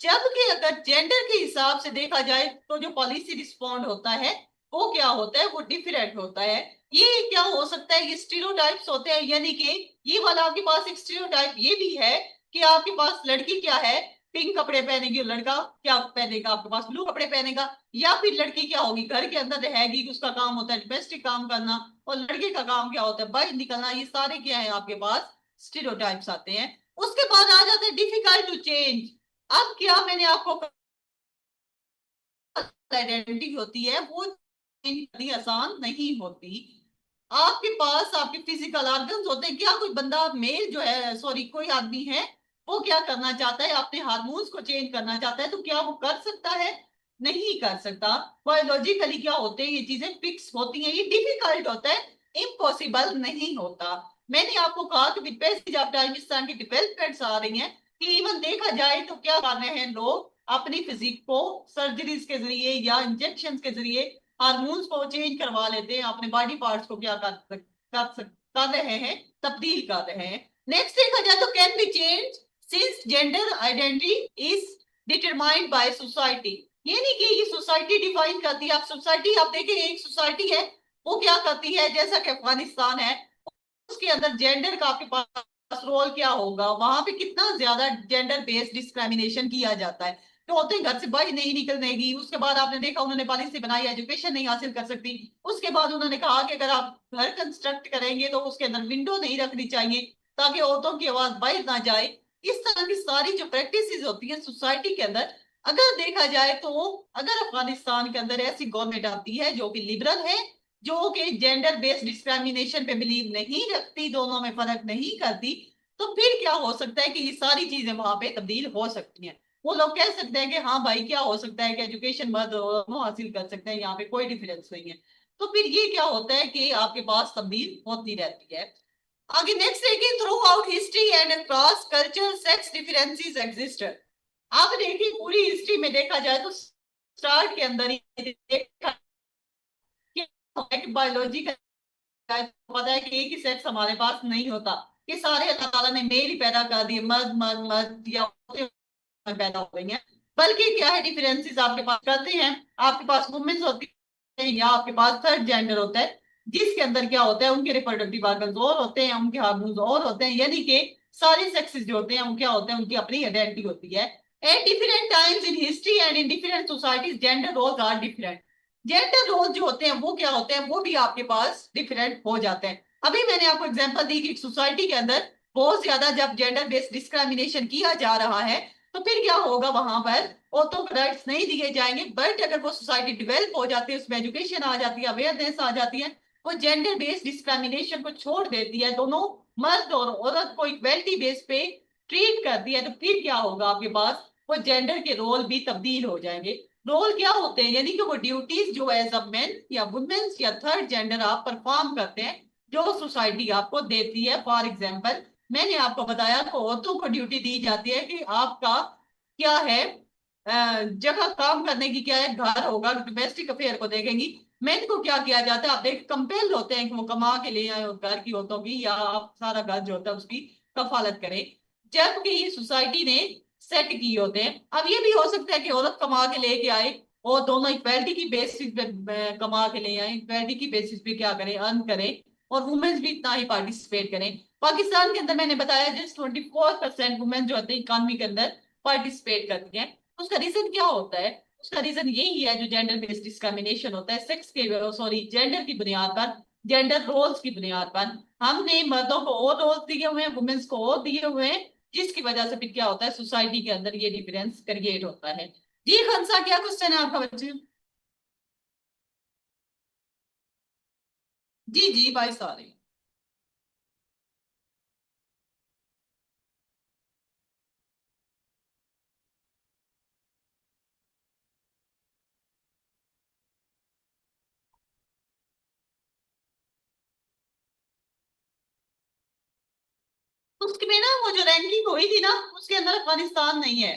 जबकि अगर जेंडर के हिसाब से देखा जाए तो जो पॉलिसी रिस्पॉन्ड होता है वो क्या होता है, वो डिफरेंट होता है। ये क्या हो सकता है, ये स्टीरियोटाइप्स होते हैं, यानी कि ये वाला आपके पास एक स्टीरियोटाइप ये भी है कि आपके पास लड़की क्या है, पिंक कपड़े पहनेगी, लड़का क्या पहनेगा, आपके पास ब्लू कपड़े पहनेगा। या फिर लड़की क्या होगी, घर के अंदर रहेगी, उसका काम होता है डोमेस्टिक काम करना, और लड़के का काम क्या होता है, बाहर निकलना। ये सारे क्या है आपके पास स्टीरियोटाइप्स आते हैं। उसके बाद आ जाते हैं डिफिकल्ट टू चेंज। अब क्या मैंने आपको आइडेंटिटी होती है वो चेंज करनी आसान नहीं होती। आपके पास आपके फिजिकल ऑर्गन्स होते हैं। क्या कोई बंदा मेल जो है, सॉरी कोई आदमी है वो क्या करना चाहता है, अपने हार्मोन्स को चेंज करना चाहता है, तो क्या वो कर सकता है? नहीं कर सकता। बायोलॉजिकली क्या होते हैं, ये चीजें फिक्स होती हैं, ये डिफिकल्ट होता है, इम्पॉसिबल नहीं होता। मैंने आपको कहा कि विद पैसेज ऑफ टाइम इस तरह की डेवलपमेंट्स आ रही हैं कि इवन देखा जाए तो क्या कर रहे हैं लोग अपनी फिजिक को सर्जरीज के जरिए या इंजेक्शन के जरिए हार्मोन्स को चेंज करवा लेते हैं, अपने बॉडी पार्ट्स को क्या कर रहे हैं, तब्दील कर रहे हैं। नेक्स्ट देखा जाए तो can be change since gender identity is determined by society, यानी कि ये सोसाइटी डिफाइन करती है। आप सोसाइटी आप देखिए एक सोसाइटी है वो क्या करती है, जैसा कि अफगानिस्तान है उसके अंदर जेंडर का आपके पास रोल क्या होगा, वहां पे कितना ज्यादा जेंडर बेस्ड डिस्क्रिमिनेशन किया जाता है। तो होते हैं घर से बाहर नहीं निकलने की, उसके बाद आपने देखा उन्होंने पॉलिसी बनाई एजुकेशन नहीं हासिल कर सकती, उसके बाद उन्होंने कहा कि अगर आप घर कंस्ट्रक्ट करेंगे तो उसके अंदर विंडो नहीं रखनी चाहिए ताकि औरतों की आवाज बाहर ना जाए। इस तरह की सारी जो प्रैक्टिसेस होती है सोसाइटी के अंदर, अगर देखा जाए तो अगर अफगानिस्तान के अंदर ऐसी गवर्नमेंट आती है जो कि लिबरल है, जो कि जेंडर बेस्ड डिस्क्रिमिनेशन पे बिलीव नहीं रखती, दोनों में फर्क नहीं करती, तो फिर क्या हो सकता है कि ये सारी चीजें वहां पे तब्दील हो सकती हैं। वो लोग कह सकते हैं कि हाँ भाई क्या हो सकता है कि एजुकेशन मर्द और दोनों हासिल कर सकते हैं, यहाँ पे कोई डिफरेंस नहीं है। तो फिर ये क्या होता है कि आपके पास तब्दील होती रहती है। आगे नेक्स्ट है कि through out history and across culture sex differences exist. आप देखिए पूरी हिस्ट्री में देखा जाए तो स्टार्ट के अंदर ही देखा कि बायोलॉजी का पता है कि एक ही सेक्स हमारे पास नहीं होता, कि सारे अल्लाह ताला ने मेल ही पैदा कर दिए, मर्द मर्द मर्द या औरतें पैदा हो गई हैं। बल्कि क्या है डिफरेंसेस आपके पास करते हैं, आपके पास वुमेन्स होती है या आपके पास थर्ड जेंडर होता है, जिसके अंदर क्या होता है उनके रिप्रोडक्टिव ऑर्गन्स और होते हैं, उनके हार्मोन्स और होते हैं, यानी कि सारे सेक्सेस जो होते हैं वो क्या होते हैं, उनकी अपनी आइडेंटिटी होती है। At different times in history and in different societies gender roles are different. Gender role जो होते हैं वो क्या होते हैं, वो भी आपके पास डिफरेंट हो जाते हैं। अभी मैंने आपको एग्जांपल दी कि सोसाइटी के अंदर बहुत ज्यादा जब जेंडर बेस्ड डिस्क्रिमिनेशन किया जा रहा है तो फिर क्या होगा, वहां पर औरतों को राइट्स नहीं दिए जाएंगे। बट अगर वो सोसाइटी डेवलप हो जाती है, उसमें एजुकेशन आ जाती है, अवेयरनेस आ जाती है, वो जेंडर बेस्ड डिस्क्रिमिनेशन को छोड़ देती है, दोनों मर्द और औरत को इक्वलिटी बेस पे ट्रीट करती है, तो फिर क्या होगा आपके पास, वो जेंडर के रोल भी तब्दील हो जाएंगे। रोल क्या होते हैं, यानी कि वो ड्यूटीज जो एज अ मेन या वुमेन्स या थर्ड जेंडर आप परफॉर्म करते हैं जो सोसाइटी आपको देती है। फॉर एग्जाम्पल मैंने आपको बताया कि औरतों को ड्यूटी दी जाती है कि आपका क्या है, जगह काम करने की क्या है, घर होगा डोमेस्टिक अफेयर को देखेंगी। मेन को क्या किया जाता है, आप देख कंपेल होते हैं कि वो कमा के ले आए घर की औरतों की, या आप सारा घर जो होता है उसकी कफालत करें, जबकि ये सोसाइटी ने सेट किए होते हैं। अब ये भी हो सकता है कि औरत कमा के लेके आए और दोनों इक्वालिटी की बेसिस पे कमा के ले आए, इक्वालिटी की बेसिस पे क्या करें, अर्न करें, और वुमेन्स भी इतना ही पार्टिसिपेट करें। पाकिस्तान के अंदर मैंने बताया जस्ट 24% वुमेन जो होते हैं इकोनॉमी के अंदर पार्टिसिपेट करती हैं। उसका रीजन क्या होता है, उसका रीजन यही है जो जेंडर बेस्ड डिस्क्रिमिनेशन होता है, सेक्स के सॉरी जेंडर की बुनियाद पर, जेंडर रोल्स की बुनियाद पर हमने मर्दों को और रोल्स दिए हुए हैं, वुमेन्स को और दिए हुए हैं, जिसकी वजह से फिर क्या होता है सोसाइटी के अंदर ये डिफरेंस क्रिएट होता है। जी खंसा क्या क्वेश्चन है आपका बच्चे? जी जी भाई सारे। उसमें ना वो जो रैंकिंग हुई थी ना उसके अंदर अफगानिस्तान नहीं है।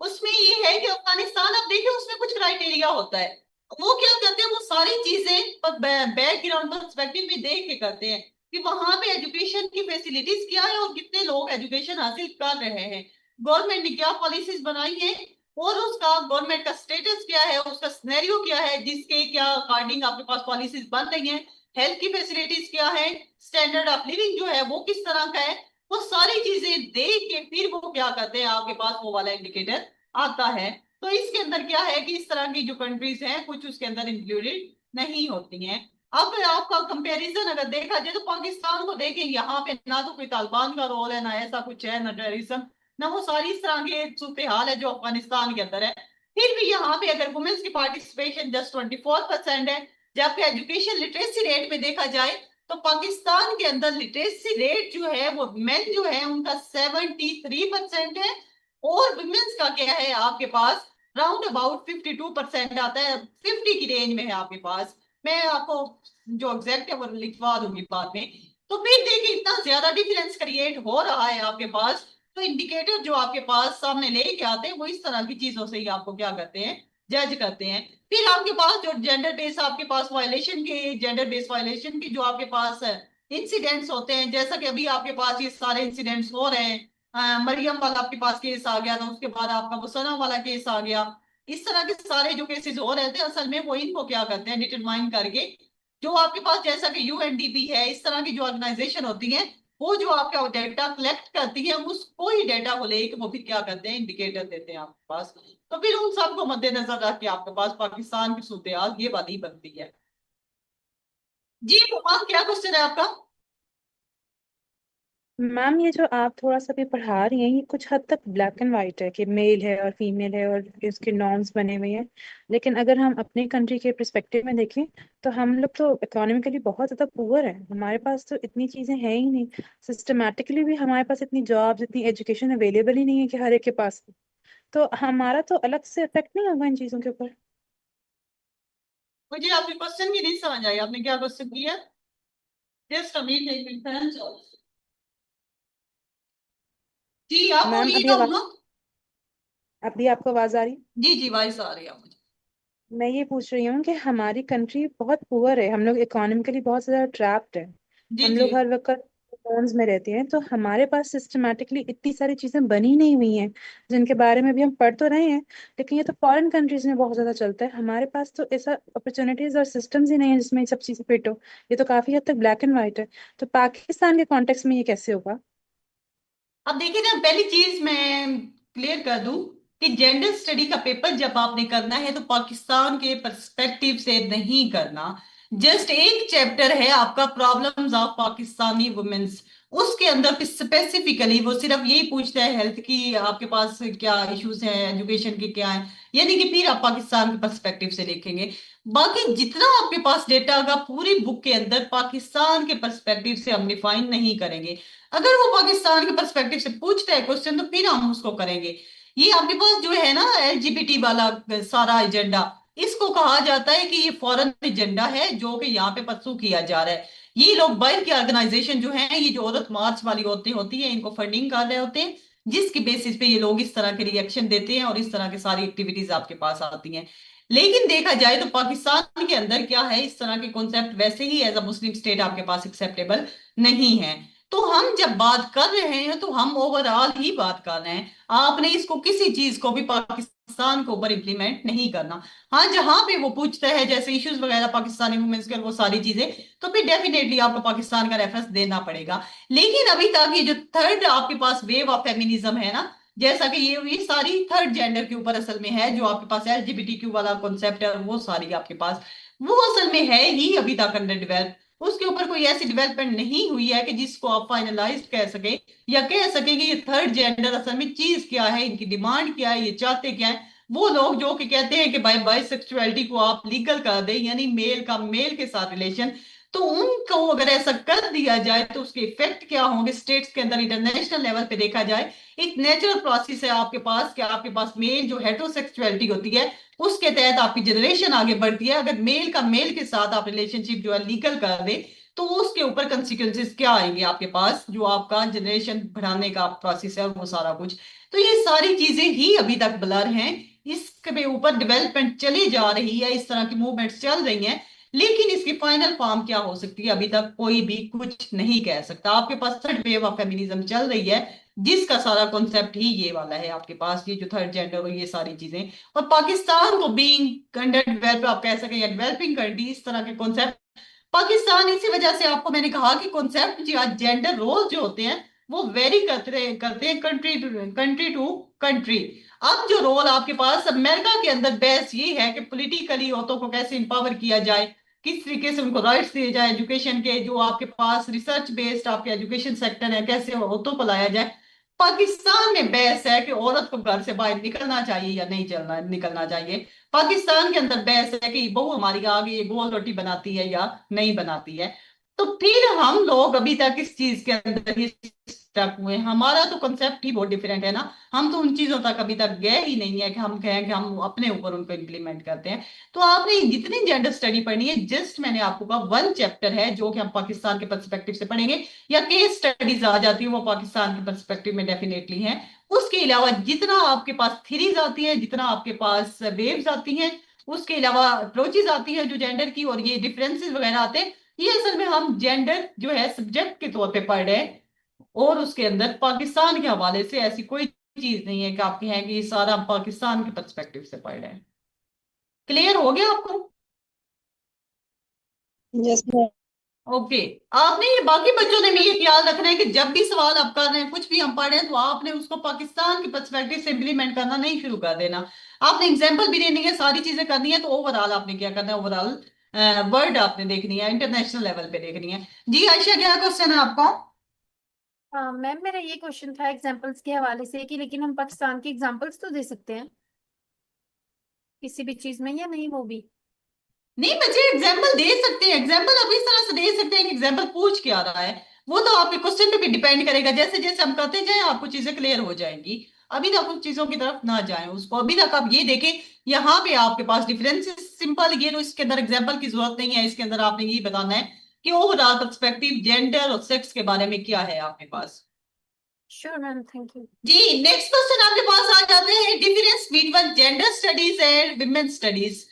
उसमें ये है कि अफगानिस्तान, अब देखिए उसमें कुछ क्राइटेरिया होता है, वो क्या करते हैं वो सारी चीजें बैकग्राउंड पर्सपेक्टिव में देख के करते हैं कि वहां पे एजुकेशन की फैसिलिटीज क्या है और कितने लोग एजुकेशन हासिल कर रहे हैं, गवर्नमेंट ने क्या पॉलिसीज बनाई है, और उसका गवर्नमेंट का स्टेटस क्या है, उसका सिनेरियो क्या है, जिसके क्या अकॉर्डिंग आपके पास पॉलिसीज बन रही हैं, हेल्थ की फैसिलिटीज क्या है, स्टैंडर्ड ऑफ लिविंग जो है वो किस तरह का है, वो सारी चीजें देख के फिर वो क्या करते हैं आपके पास वो वाला इंडिकेटर आता है। तो इसके अंदर क्या है कि इस तरह की जो कंट्रीज हैं कुछ उसके अंदर इंक्लूडेड नहीं होती हैं। अब आपका कंपैरिजन अगर देखा जाए तो पाकिस्तान को देखें, यहाँ पे ना तो कोई तालिबान का रोल है, ना ऐसा कुछ है, ना टेररिज्म, ना वो सारी इस तरह के सूरत हाल है जो अफगानिस्तान के अंदर है। फिर भी यहाँ पे अगर वुमेन्स की पार्टिसिपेशन जस्ट 24% है, जबकि एजुकेशन लिटरेसी रेट में देखा जाए तो पाकिस्तान के अंदर लिटरेसी रेट जो है वो मेन जो है उनका 73% है, और वुमेन्स का क्या है आपके पास राउंड अबाउट 52% आता है, 50 की रेंज में है आपके पास। मैं आपको जो एग्जैक्ट है वो लिखवा दूंगी बाद में। तो फिर देखिए इतना ज्यादा डिफरेंस क्रिएट हो रहा है आपके पास, तो इंडिकेटर जो आपके पास सामने लेके आते हैं वो इस तरह की चीजों से ही आपको क्या करते हैं, जज करते हैं। फिर आपके पास जो जेंडर बेस आपके पास वायलेशन के, जेंडर बेस वायलेशन के जो आपके पास इंसिडेंट्स होते हैं, जैसा कि अभी आपके पास ये सारे इंसिडेंट्स हो रहे हैं, मरियम वाला आपके पास केस आ गया था, उसके बाद आपका वो सना वाला केस आ गया, इस तरह के सारे जो केसेस हो रहे थे असल में वो इनको क्या करते हैं डिटरमाइन करके जो आपके पास जैसा कि यूएनडीपी है, इस तरह की जो ऑर्गेनाइजेशन होती हैं, वो जो आपका डेटा कलेक्ट करती है उसको ही डेटा को लेके वो फिर क्या करते हैं, इंडिकेटर देते हैं आपके पास। तो फिर उन सबको मद्देनजर रख के आपके पास पाकिस्तान की सूरत हाल ये वाली बनती है। जी फरमान, क्या क्वेश्चन है आपका? मैम ये जो आप थोड़ा सा भी पढ़ा रही हैं ये कुछ हद तक ब्लैक एंड वाइट है कि मेल है और फीमेल है और इसके नॉर्म्स बने हुए हैं। लेकिन अगर हम अपने कंट्री के पर्सपेक्टिव में देखें तो हम लोग तो इकोनॉमिकली बहुत ज़्यादा पुअर हैं, हमारे पास तो इतनी चीज़ें हैं ही नहीं। सिस्टमैटिकली भी हमारे पास इतनी जॉब्स इतनी एजुकेशन अवेलेबल ही नहीं है कि हर एक के पास हो। तो हमारा तो अलग से इफेक्ट नहीं होगा इन चीज़ों के ऊपर? मुझे आपके क्वेश्चन की नहीं समझ आई, आपने क्या क्वेश्चन किया? जस्ट जी आप मैम बोलिए अभी ना आवाज उमा। अभी आपको आवाज आ रही? जी जी वॉइस आ रही है मुझे। मैं ये पूछ रही हूँ कि हमारी कंट्री बहुत पुअर है, हम लोग इकोनॉमिकली बहुत ज्यादा ट्रैप्ड है। जी हम जी लोग हर वक्त लोन्स में रहते हैं, तो हमारे पास सिस्टमैटिकली इतनी सारी चीजें बनी नहीं हुई हैं जिनके बारे में भी हम पढ़ तो रहे हैं। लेकिन ये तो फॉरेन कंट्रीज में बहुत ज्यादा चलता है, हमारे पास तो ऐसा अपॉर्चुनिटीज और सिस्टम्स ही नहीं है जिसमें ये सब चीजें फिट हो। ये तो काफी हद तक ब्लैक एंड व्हाइट है। तो पाकिस्तान के कॉन्टेक्स्ट में ये कैसे होगा? अब देखिए ना, पहली चीज मैं क्लियर कर दूं कि जेंडर स्टडी का पेपर जब आपने करना है तो पाकिस्तान के पर्सपेक्टिव से नहीं करना। जस्ट एक चैप्टर है आपका प्रॉब्लम्स ऑफ पाकिस्तानी वुमेन्स, उसके अंदर स्पेसिफिकली वो सिर्फ यही पूछता है हेल्थ की आपके पास क्या इश्यूज हैं, एजुकेशन की क्या है, यानी कि फिर आप पाकिस्तान के पर्सपेक्टिव से लिखेंगे। बाकी जितना आपके पास डेटा होगा पूरी बुक के अंदर पाकिस्तान के पर्सपेक्टिव से हम डिफाइन नहीं करेंगे। अगर वो पाकिस्तान के पर्सपेक्टिव से पूछता है क्वेश्चन तो फिर हम उसको करेंगे। ये आपके पास जो है ना एलजीबीटी वाला सारा एजेंडा, इसको कहा जाता है कि ये फॉरेन एजेंडा है जो कि यहाँ पे परसू किया जा रहा है। ये लोग बाहर की ऑर्गेनाइजेशन जो है, ये जो औरत मार्च वाली औरतें होती है, इनको फंडिंग कर रहे होते हैं, जिसकी बेसिस पे ये लोग इस तरह के रिएक्शन देते हैं और इस तरह की सारी एक्टिविटीज आपके पास आती हैं। लेकिन देखा जाए तो पाकिस्तान के अंदर क्या है, इस तरह के कॉन्सेप्ट वैसे ही एज अ मुस्लिम स्टेट आपके पास एक्सेप्टेबल नहीं है। तो हम जब बात कर रहे हैं तो हम ओवरऑल ही बात कर रहे हैं, आपने इसको किसी चीज को भी पाकिस्तान के ऊपर इम्प्लीमेंट नहीं करना। हाँ जहां पे वो पूछता है जैसे इश्यूज वगैरह पाकिस्तानी वुमेन्स के, वो सारी चीजें, तो फिर डेफिनेटली आपको पाकिस्तान का रेफरेंस देना पड़ेगा। लेकिन अभी तक ये जो थर्ड आपके पास वेव ऑफ फेमिनिज्म है ना, जैसा कि ये सारी थर्ड जेंडर के ऊपर असल में है, जो आपके पास एलजीबीटीक्यू वाला कॉन्सेप्ट है, वो सारी आपके पास वो असल में है ही अभी तक अंडर डेवलप। उसके ऊपर कोई ऐसी डेवलपमेंट नहीं हुई है कि जिसको आप फाइनलाइज कह सके या कह सके कि ये थर्ड जेंडर असल में चीज क्या है, इनकी डिमांड क्या है, ये चाहते क्या है। वो लोग जो कि कहते हैं कि बाई सेक्सुअलिटी को आप लीगल कर दें, यानी मेल का मेल के साथ रिलेशन, तो उनको अगर ऐसा कर दिया जाए तो उसके इफेक्ट क्या होंगे स्टेट्स के अंदर, इंटरनेशनल लेवल पे देखा जाए। एक नेचुरल प्रोसेस है आपके पास कि आपके पास मेल जो हेटेरोसेक्सुअलिटी होती है उसके तहत आपकी जनरेशन आगे बढ़ती है। अगर मेल का मेल के साथ आप रिलेशनशिप जो है लीगल कर दे तो उसके ऊपर कंसिक्वेंसेस क्या आएंगे आपके पास, जो आपका जनरेशन बढ़ाने का प्रोसेस है वो सारा कुछ। तो ये सारी चीजें ही अभी तक ब्लर हैं, इसके ऊपर डेवलपमेंट चली जा रही है, इस तरह की मूवमेंट्स चल रही हैं, लेकिन इसकी फाइनल फॉर्म क्या हो सकती है अभी तक कोई भी कुछ नहीं कह सकता। आपके पास थर्ड वेव ऑफ फेमिनिज्म चल रही है जिसका सारा कॉन्सेप्ट ही ये वाला है आपके पास, ये जो थर्ड जेंडर और ये सारी चीजें। और पाकिस्तान को बीइंग अंडर डेवलप आप कह सके या डेवलपिंग कंट्री, इस तरह के कॉन्सेप्ट पाकिस्तान, इसी वजह से आपको मैंने कहा कि कॉन्सेप्ट जो जेंडर रोल जो होते हैं वो वेरी करते हैं कंट्री टू कंट्री। अब जो रोल आपके पास अमेरिका के अंदर बेस ये है कि पॉलिटिकली औरतों को कैसे इंपावर किया जाए, किस तरीके से उनको राइट्स दिए जाए, एजुकेशन के जो आपके पास रिसर्च बेस्ड आपके एजुकेशन सेक्टर है कैसे औरतों को लाया जाए। पाकिस्तान में बहस है कि औरत को घर से बाहर निकलना चाहिए या नहीं चलना निकलना चाहिए। पाकिस्तान के अंदर बहस है कि बहू हमारी आगे ये गोल रोटी बनाती है या नहीं बनाती है। तो फिर हम लोग अभी तक इस चीज के अंदर ही स्टक हुए हैं। हमारा तो कंसेप्ट ही बहुत डिफरेंट है ना, हम तो उन चीजों तक अभी तक गए ही नहीं है कि हम कहें कि हम अपने ऊपर उनको इम्प्लीमेंट करते हैं। तो आपने जितनी जेंडर स्टडी पढ़नी है, जस्ट मैंने आपको कहा वन चैप्टर है जो कि हम पाकिस्तान के पर्सपेक्टिव से पढ़ेंगे, या केस स्टडीज आ जाती है वो पाकिस्तान के पर्सपेक्टिव में डेफिनेटली है। उसके अलावा जितना आपके पास थीरीज आती है, जितना आपके पास वेव्स आती हैं, उसके अलावा अप्रोचेज आती है जो जेंडर की, और ये डिफरेंसेस वगैरह आते हैं, ये असल में हम जेंडर जो है सब्जेक्ट के तौर पे पढ़ रहे हैं। और उसके अंदर पाकिस्तान के हवाले से ऐसी कोई चीज नहीं है कि आप कहें कि ये सारा हम पाकिस्तान के पर्सपेक्टिव से पढ़ रहे हैं। क्लियर हो गया आपको? Yes ma'am. ओके, आपने ये बाकी बच्चों ने भी ये ख्याल रखना है कि जब भी सवाल आप कर रहे हैं, कुछ भी हम पढ़ रहे हैं, तो आपने उसको पाकिस्तान के पर्सपेक्टिव से इम्प्लीमेंट करना नहीं शुरू कर देना। आपने एग्जाम्पल भी देनी है, सारी चीजें करनी है, तो ओवरऑल आपने क्या करना है, ओवरऑल वर्ड आपने देखनी है, इंटरनेशनल लेवल पे देखनी है। जी आयशा, क्या क्वेश्चन है आपका? हाँ मैम, मेरा ये क्वेश्चन था एग्जाम्पल्स के हवाले से कि लेकिन हम पाकिस्तान की एग्जाम्पल्स तो दे सकते हैं किसी भी चीज में, या नहीं वो भी? नहीं बच्चे, एग्जाम्पल दे सकते हैं, एग्जाम्पल आप इस तरह से दे सकते हैं कि एग्जाम्पल पूछ क्या रहा है, वो तो आपके क्वेश्चन पे भी डिपेंड करेगा। जैसे जैसे हम करते जाएं आपको चीजें क्लियर हो जाएंगी। अभी तक उन चीजों की तरफ ना जाएं, उसको अभी तक आप ये देखें, यहाँ पे आपके पास डिफरेंस सिंपल, ये तो इसके अंदर एग्जाम्पल की जरूरत नहीं है। इसके अंदर आपने ये बताना है कि ओवरऑल पर्सपेक्टिव जेंडर और सेक्स के बारे में क्या है आपके पास। Sure ma'am, thank you. जी नेक्स्ट क्वेश्चन आपके पास आ जाते हैं, difference between gender studies and women studies.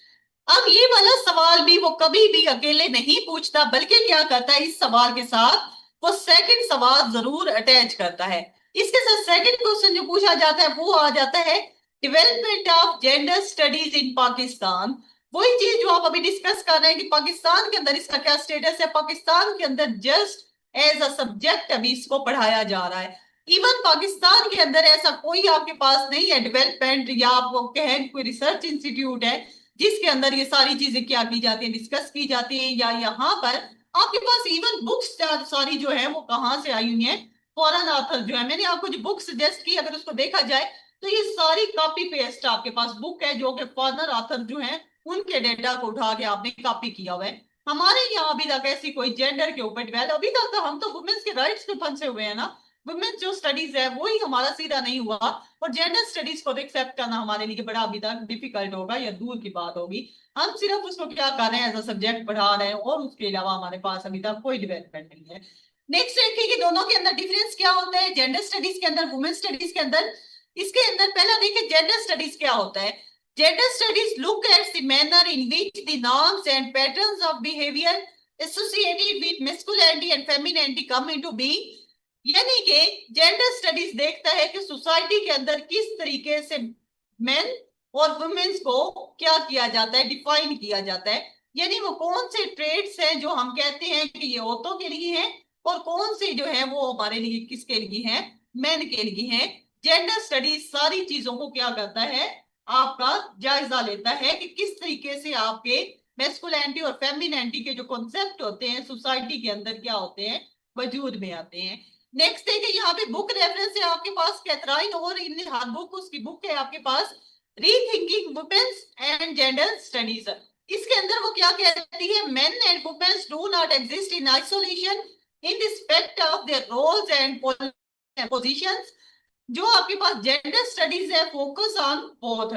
अब ये वाला सवाल भी वो कभी भी अकेले नहीं पूछता, बल्कि क्या करता है, इस सवाल के साथ वो सेकंड सवाल जरूर अटैच करता है। इसके साथ सेकंड क्वेश्चन जो पूछा जाता है वो आ जाता है, development of gender studies in Pakistan. वही चीज जो आप अभी डिस्कस कर रहे हैं कि पाकिस्तान के अंदर इसका क्या स्टेटस है, पाकिस्तान के अंदर जस्ट एज अ सब्जेक्ट अभी इसको पढ़ाया जा रहा है। इवन पाकिस्तान के अंदर ऐसा कोई आपके पास नहीं है डेवलपमेंट, या आप वो कहें कोई रिसर्च इंस्टीट्यूट है जिसके अंदर ये सारी चीजें क्या की जाती है, डिस्कस की जाती है। या यहाँ पर आपके पास इवन बुक्स सारी जो है वो कहाँ से आई हुई है, फॉरेन ऑथर जो है, मैंने आपको जो बुक सजेस्ट की अगर उसको देखा जाए तो ये सारी कॉपी पेस्ट आपके पास बुक है, जो कि फॉरेनर ऑथर जो है उनके डेटा को उठा के आपने कॉपी किया हुआ है। हमारे यहाँ अभी तक ऐसी कोई जेंडर के ऊपर डेवलप, अभी तक तो हम तो वुमेन्स के राइट्स पे फंसे हुए हैं ना। वुमेन्स जो स्टडीज है वही हमारा सीधा नहीं हुआ, और जेंडर स्टडीज को एक्सेप्ट करना हमारे लिए बड़ा अभी तक डिफिकल्ट होगा या दूर की बात होगी। हम सिर्फ उसको क्या कर रहे हैं, एज अ सब्जेक्ट पढ़ा रहे हैं, और उसके अलावा हमारे पास अभी तक कोई डेवलपमेंट नहीं है। नेक्स्ट देखिए कि दोनों के अंदर डिफरेंस क्या होता है, जेंडर स्टडीज के अंदर, वुमेन स्टडीज के अंदर। इसके अंदर पहला देखिए जेंडर स्टडीज क्या होता है। Gender studies look at the manner in which the norms and patterns of behaviour associated with masculinity and femininity come into being। यानी कि जेंडर स्टडीज देखता है कि सोसाइटी के अंदर किस तरीके से मेन और वुमेन्स को क्या किया जाता है, डिफाइन किया जाता है। यानी वो कौन से ट्रेड्स हैं जो हम कहते हैं कि ये औरतों के लिए हैं, और कौन से जो है वो हमारे लिए किसके लिए हैं, मेन के लिए हैं। जेंडर स्टडीज सारी चीजों को क्या करता है, आपका जायजा लेता है कि किस तरीके से आपके मेस्कुलिनिटी और फेमिनिनिटी के जो कॉन्सेप्ट होते हैं सोसाइटी के अंदर क्या होते हैं, वजूद में आते हैं। नेक्स्ट है कि यहाँ पे बुक रेफरेंस है आपके पास कैथराइन और इन हर बुक, उसकी बुक है आपके पास rethinking women's and gender studies. इसके अंदर वो क्या कहती है, men and women's do not exist in isolation in respect of their roles and positions. जो आपके पास जेंडर स्टडीज है फोकस ऑन बोथ,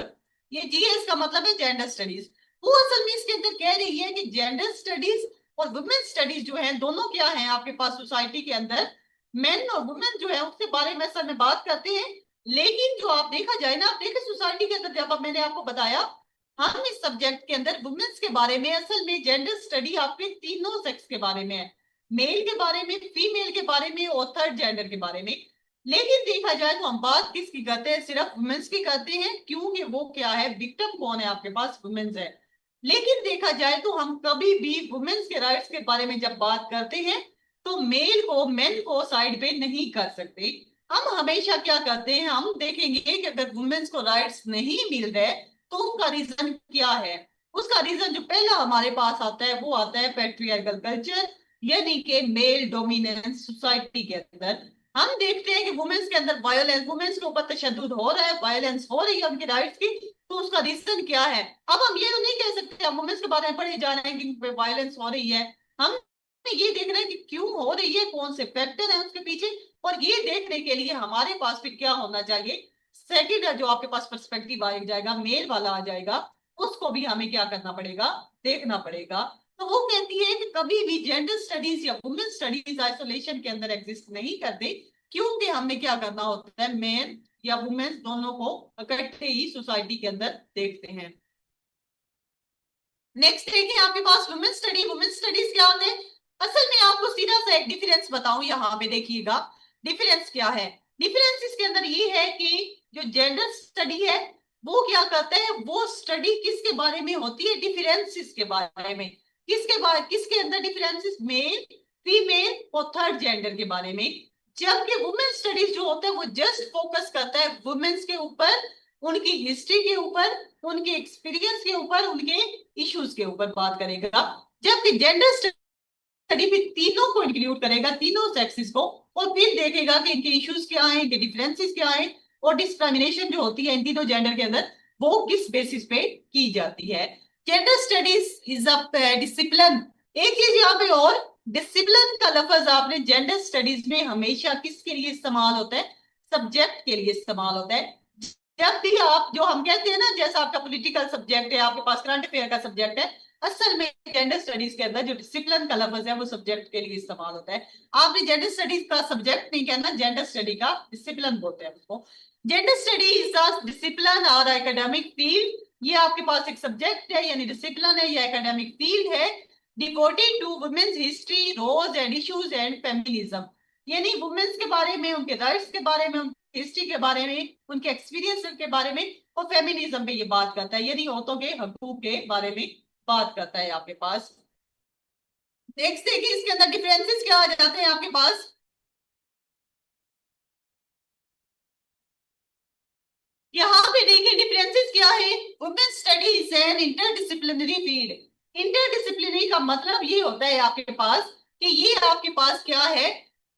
ये जीएस का मतलब है जेंडर स्टडीज। वो असल में इसके अंदर कह रही है कि जेंडर स्टडीज और वुमेन स्टडीज जो है दोनों क्या है आपके पास सोसाइटी के अंदर, मेन और वुमेन जो है उसके बारे में असल में बात करते हैं। लेकिन जो आप देखा जाए ना, आप देखे सोसाइटी के अंदर, जब मैंने आपको बताया हम इस सब्जेक्ट के अंदर वुमेन्स के बारे में, असल में जेंडर स्टडी आपके तीनों सेक्स के बारे में है, मेल के बारे में, फीमेल के बारे में और थर्ड जेंडर के बारे में। लेकिन देखा जाए तो हम बात किसकी करते हैं, सिर्फ वुमेन्स की करते हैं, क्योंकि वो क्या है, विक्टिम कौन है आपके पास, वुमेन्स है। लेकिन देखा जाए तो हम कभी भी वुमेन्स के राइट्स के बारे में जब बात करते हैं तो मेल को, मेन को साइड पे नहीं कर सकते। हम हमेशा क्या करते हैं, हम देखेंगे कि अगर वुमेन्स को राइट्स नहीं मिल रहे तो उसका रीजन क्या है। उसका रीजन जो पहला हमारे पास आता है वो आता है पैट्रियार्कल कल्चर, यानी कि मेल डोमिनेंस सोसाइटी के अंदर। हम देखते हैं कि वुमेन्स के अंदर वायलेंस, वुमेन्स के ऊपर तशद्दुद हो रहा है, वायलेंस हो रही है उनके राइट्स की, तो उसका रीजन क्या है। अब हम ये तो नहीं कह सकते हम वुमेन्स के बारे में पढ़े जा रहे हैं कि वायलेंस हो रही है, हम ये देख रहे हैं कि क्यों हो रही है, कौन से फैक्टर है उसके पीछे। और ये देखने के लिए हमारे पास फिर क्या होना चाहिए, सेकंड जो आपके पास पर्सपेक्टिव आ जाएगा, मेल वाला आ जाएगा, उसको भी हमें क्या करना पड़ेगा, देखना पड़ेगा। तो वो कहती है कि कभी भी जेंडर स्टडीज या वुमेन स्टडीज आइसोलेशन के अंदर एग्जिस्ट नहीं करते, क्योंकि हमने क्या करना होता है, मेन या वुमेन्स दोनों को इकट्ठे ही सोसाइटी के अंदर देखते हैं। नेक्स्ट देखिए आपके पास वुमेन स्टडी, वुमेन स्टडीज क्या होते हैं। असल में आपको सीधा सा एक डिफरेंस बताऊं, यहाँ पे देखिएगा डिफरेंस क्या है। डिफरेंस इसके अंदर ये है कि जो जेंडर स्टडी है वो क्या करता है, वो स्टडी किसके बारे में होती है, डिफरेंसेस के बारे में। किसके अंदर डिफरेंसेस, मेल फीमेल और थर्ड जेंडर के बारे में। जबकि वुमेन स्टडीज जो होता है वो जस्ट फोकस करता है वुमेन्स के ऊपर, उनकी हिस्ट्री के ऊपर, उनके एक्सपीरियंस के ऊपर, उनके इश्यूज के ऊपर बात करेगा। जबकि जेंडर स्टडी भी तीनों को इंक्लूड करेगा, तीनों सेक्सेस को, और फिर देखेगा कि इनके इश्यूज क्या है, इनके डिफरेंसेस क्या है, और डिस्क्रिमिनेशन जो होती है इन तीनों जेंडर के अंदर वो किस बेसिस पे की जाती है। Gender studies is a discipline. एक चीज यहाँ पे और, डिसिप्लिन का लफ्ज आपने जेंडर स्टडीज में हमेशा किसके लिए इस्तेमाल होता है, सब्जेक्ट के लिए इस्तेमाल होता है। जब भी आप, जो हम कहते हैं ना, जैसा आपका पॉलिटिकल सब्जेक्ट है, आपके पास करंट अफेयर का सब्जेक्ट है, असल में जेंडर स्टडीज के अंदर जो डिसिप्लिन का लफ्ज है वो सब्जेक्ट के लिए इस्तेमाल होता है। आपने जेंडर स्टडीज का सब्जेक्ट नहीं कहना, जेंडर स्टडी का डिसिप्लिन बोलते हैं उसको। Gender study is a discipline और एकेडमिक फील्ड। ये आपके पास एक सब्जेक्ट है यानी डिसिप्लिन है, ये एकेडमिक फील्ड है devoted to womens history, roles and issues and feminism. यानी वुमेन्स के बारे में, उनके राइट्स के बारे में, उनकी हिस्ट्री के बारे में, उनके एक्सपीरियंस के बारे में, और फेमिनिज्म पे ये बात करता है, यानी औरतों के हकूक के बारे में बात करता है आपके पास। नेक्स्ट देखिए इसके अंदर डिफरेंसेस क्या आ जाते हैं आपके पास। यहाँ पे देखिए डिफरेंसेस क्या है। Women study is an interdisciplinary field. Interdisciplinary का मतलब ये होता है आपके पास कि ये आपके पास क्या है,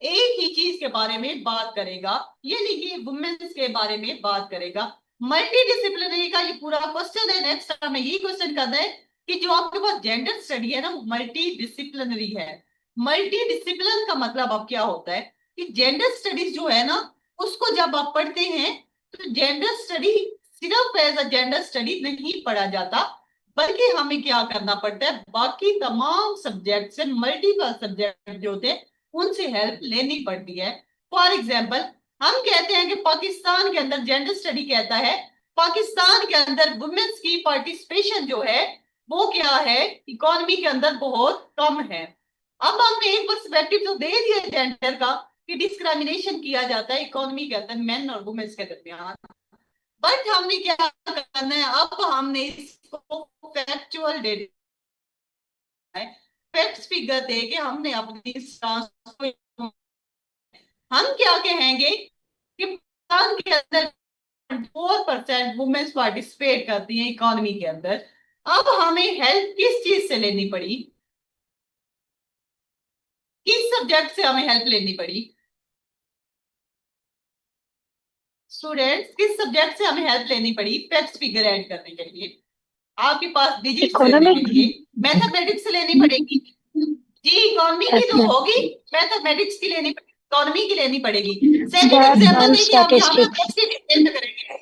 एक ही चीज के बारे में बात करेगा, यानी कि वुमेन्स के बारे में बात करेगा। मल्टी डिसिप्लिनरी का ये पूरा क्वेश्चन है। नेक्स्ट हमें ये क्वेश्चन करना है कि जो आपके पास जेंडर स्टडी है ना वो मल्टी डिसिप्लिनरी है। मल्टी डिसिप्लिन का मतलब अब क्या होता है कि जेंडर स्टडीज जो है ना उसको जब आप पढ़ते हैं तो जेंडर स्टडी सिर्फ एज अ जेंडर स्टडी नहीं पढ़ा जाता, बल्कि हमें क्या करना पड़ता है, बाकी तमाम सब्जेक्ट से, मल्टीपल सब्जेक्ट जो होते हैं उनसे हेल्प लेनी पड़ती है। फॉर एग्जाम्पल हम कहते हैं कि पाकिस्तान के अंदर जेंडर स्टडी कहता है पाकिस्तान के अंदर वुमेन्स की पार्टिसिपेशन जो है वो क्या है, इकोनॉमी के अंदर बहुत कम है। अब हमने एक पर्सपेक्टिव तो दे दिया जेंडर का कि डिस्क्रिमिनेशन किया जाता है इकोनॉमी के अंदर मेन और वुमेन्स के दरमियान, बट हमने क्या करना है, अब हमने इसको फैक्चुअल डेटा, फैक्ट्स फिगर दे के हमने अपनी स्टांस को, हम क्या कहेंगे कि पाकिस्तान के अंदर 4% वुमेन्स पार्टिसिपेट करती हैं इकोनॉमी के अंदर। अब हमें हेल्प किस चीज से लेनी पड़ी, किस सब्जेक्ट से हमें हेल्प लेनी पड़ी स्टूडेंट्स, किस सब्जेक्ट से हमें हेल्प लेनी पड़ी फैक्ट्स फिगर ऐड करने के लिए, आपके पास डिजिट्स लेने के लिए मैथमेटिक्स से लेनी पड़ेगी जी। इकोनॉमी की तो होगी, मैथमेटिक्स की लेनी पड़ेगी, इकोनॉमी की लेनी पड़ेगी। सेकंड एग्जांपल देखिए आप यहाँ पे क्वेश्चन करेंगे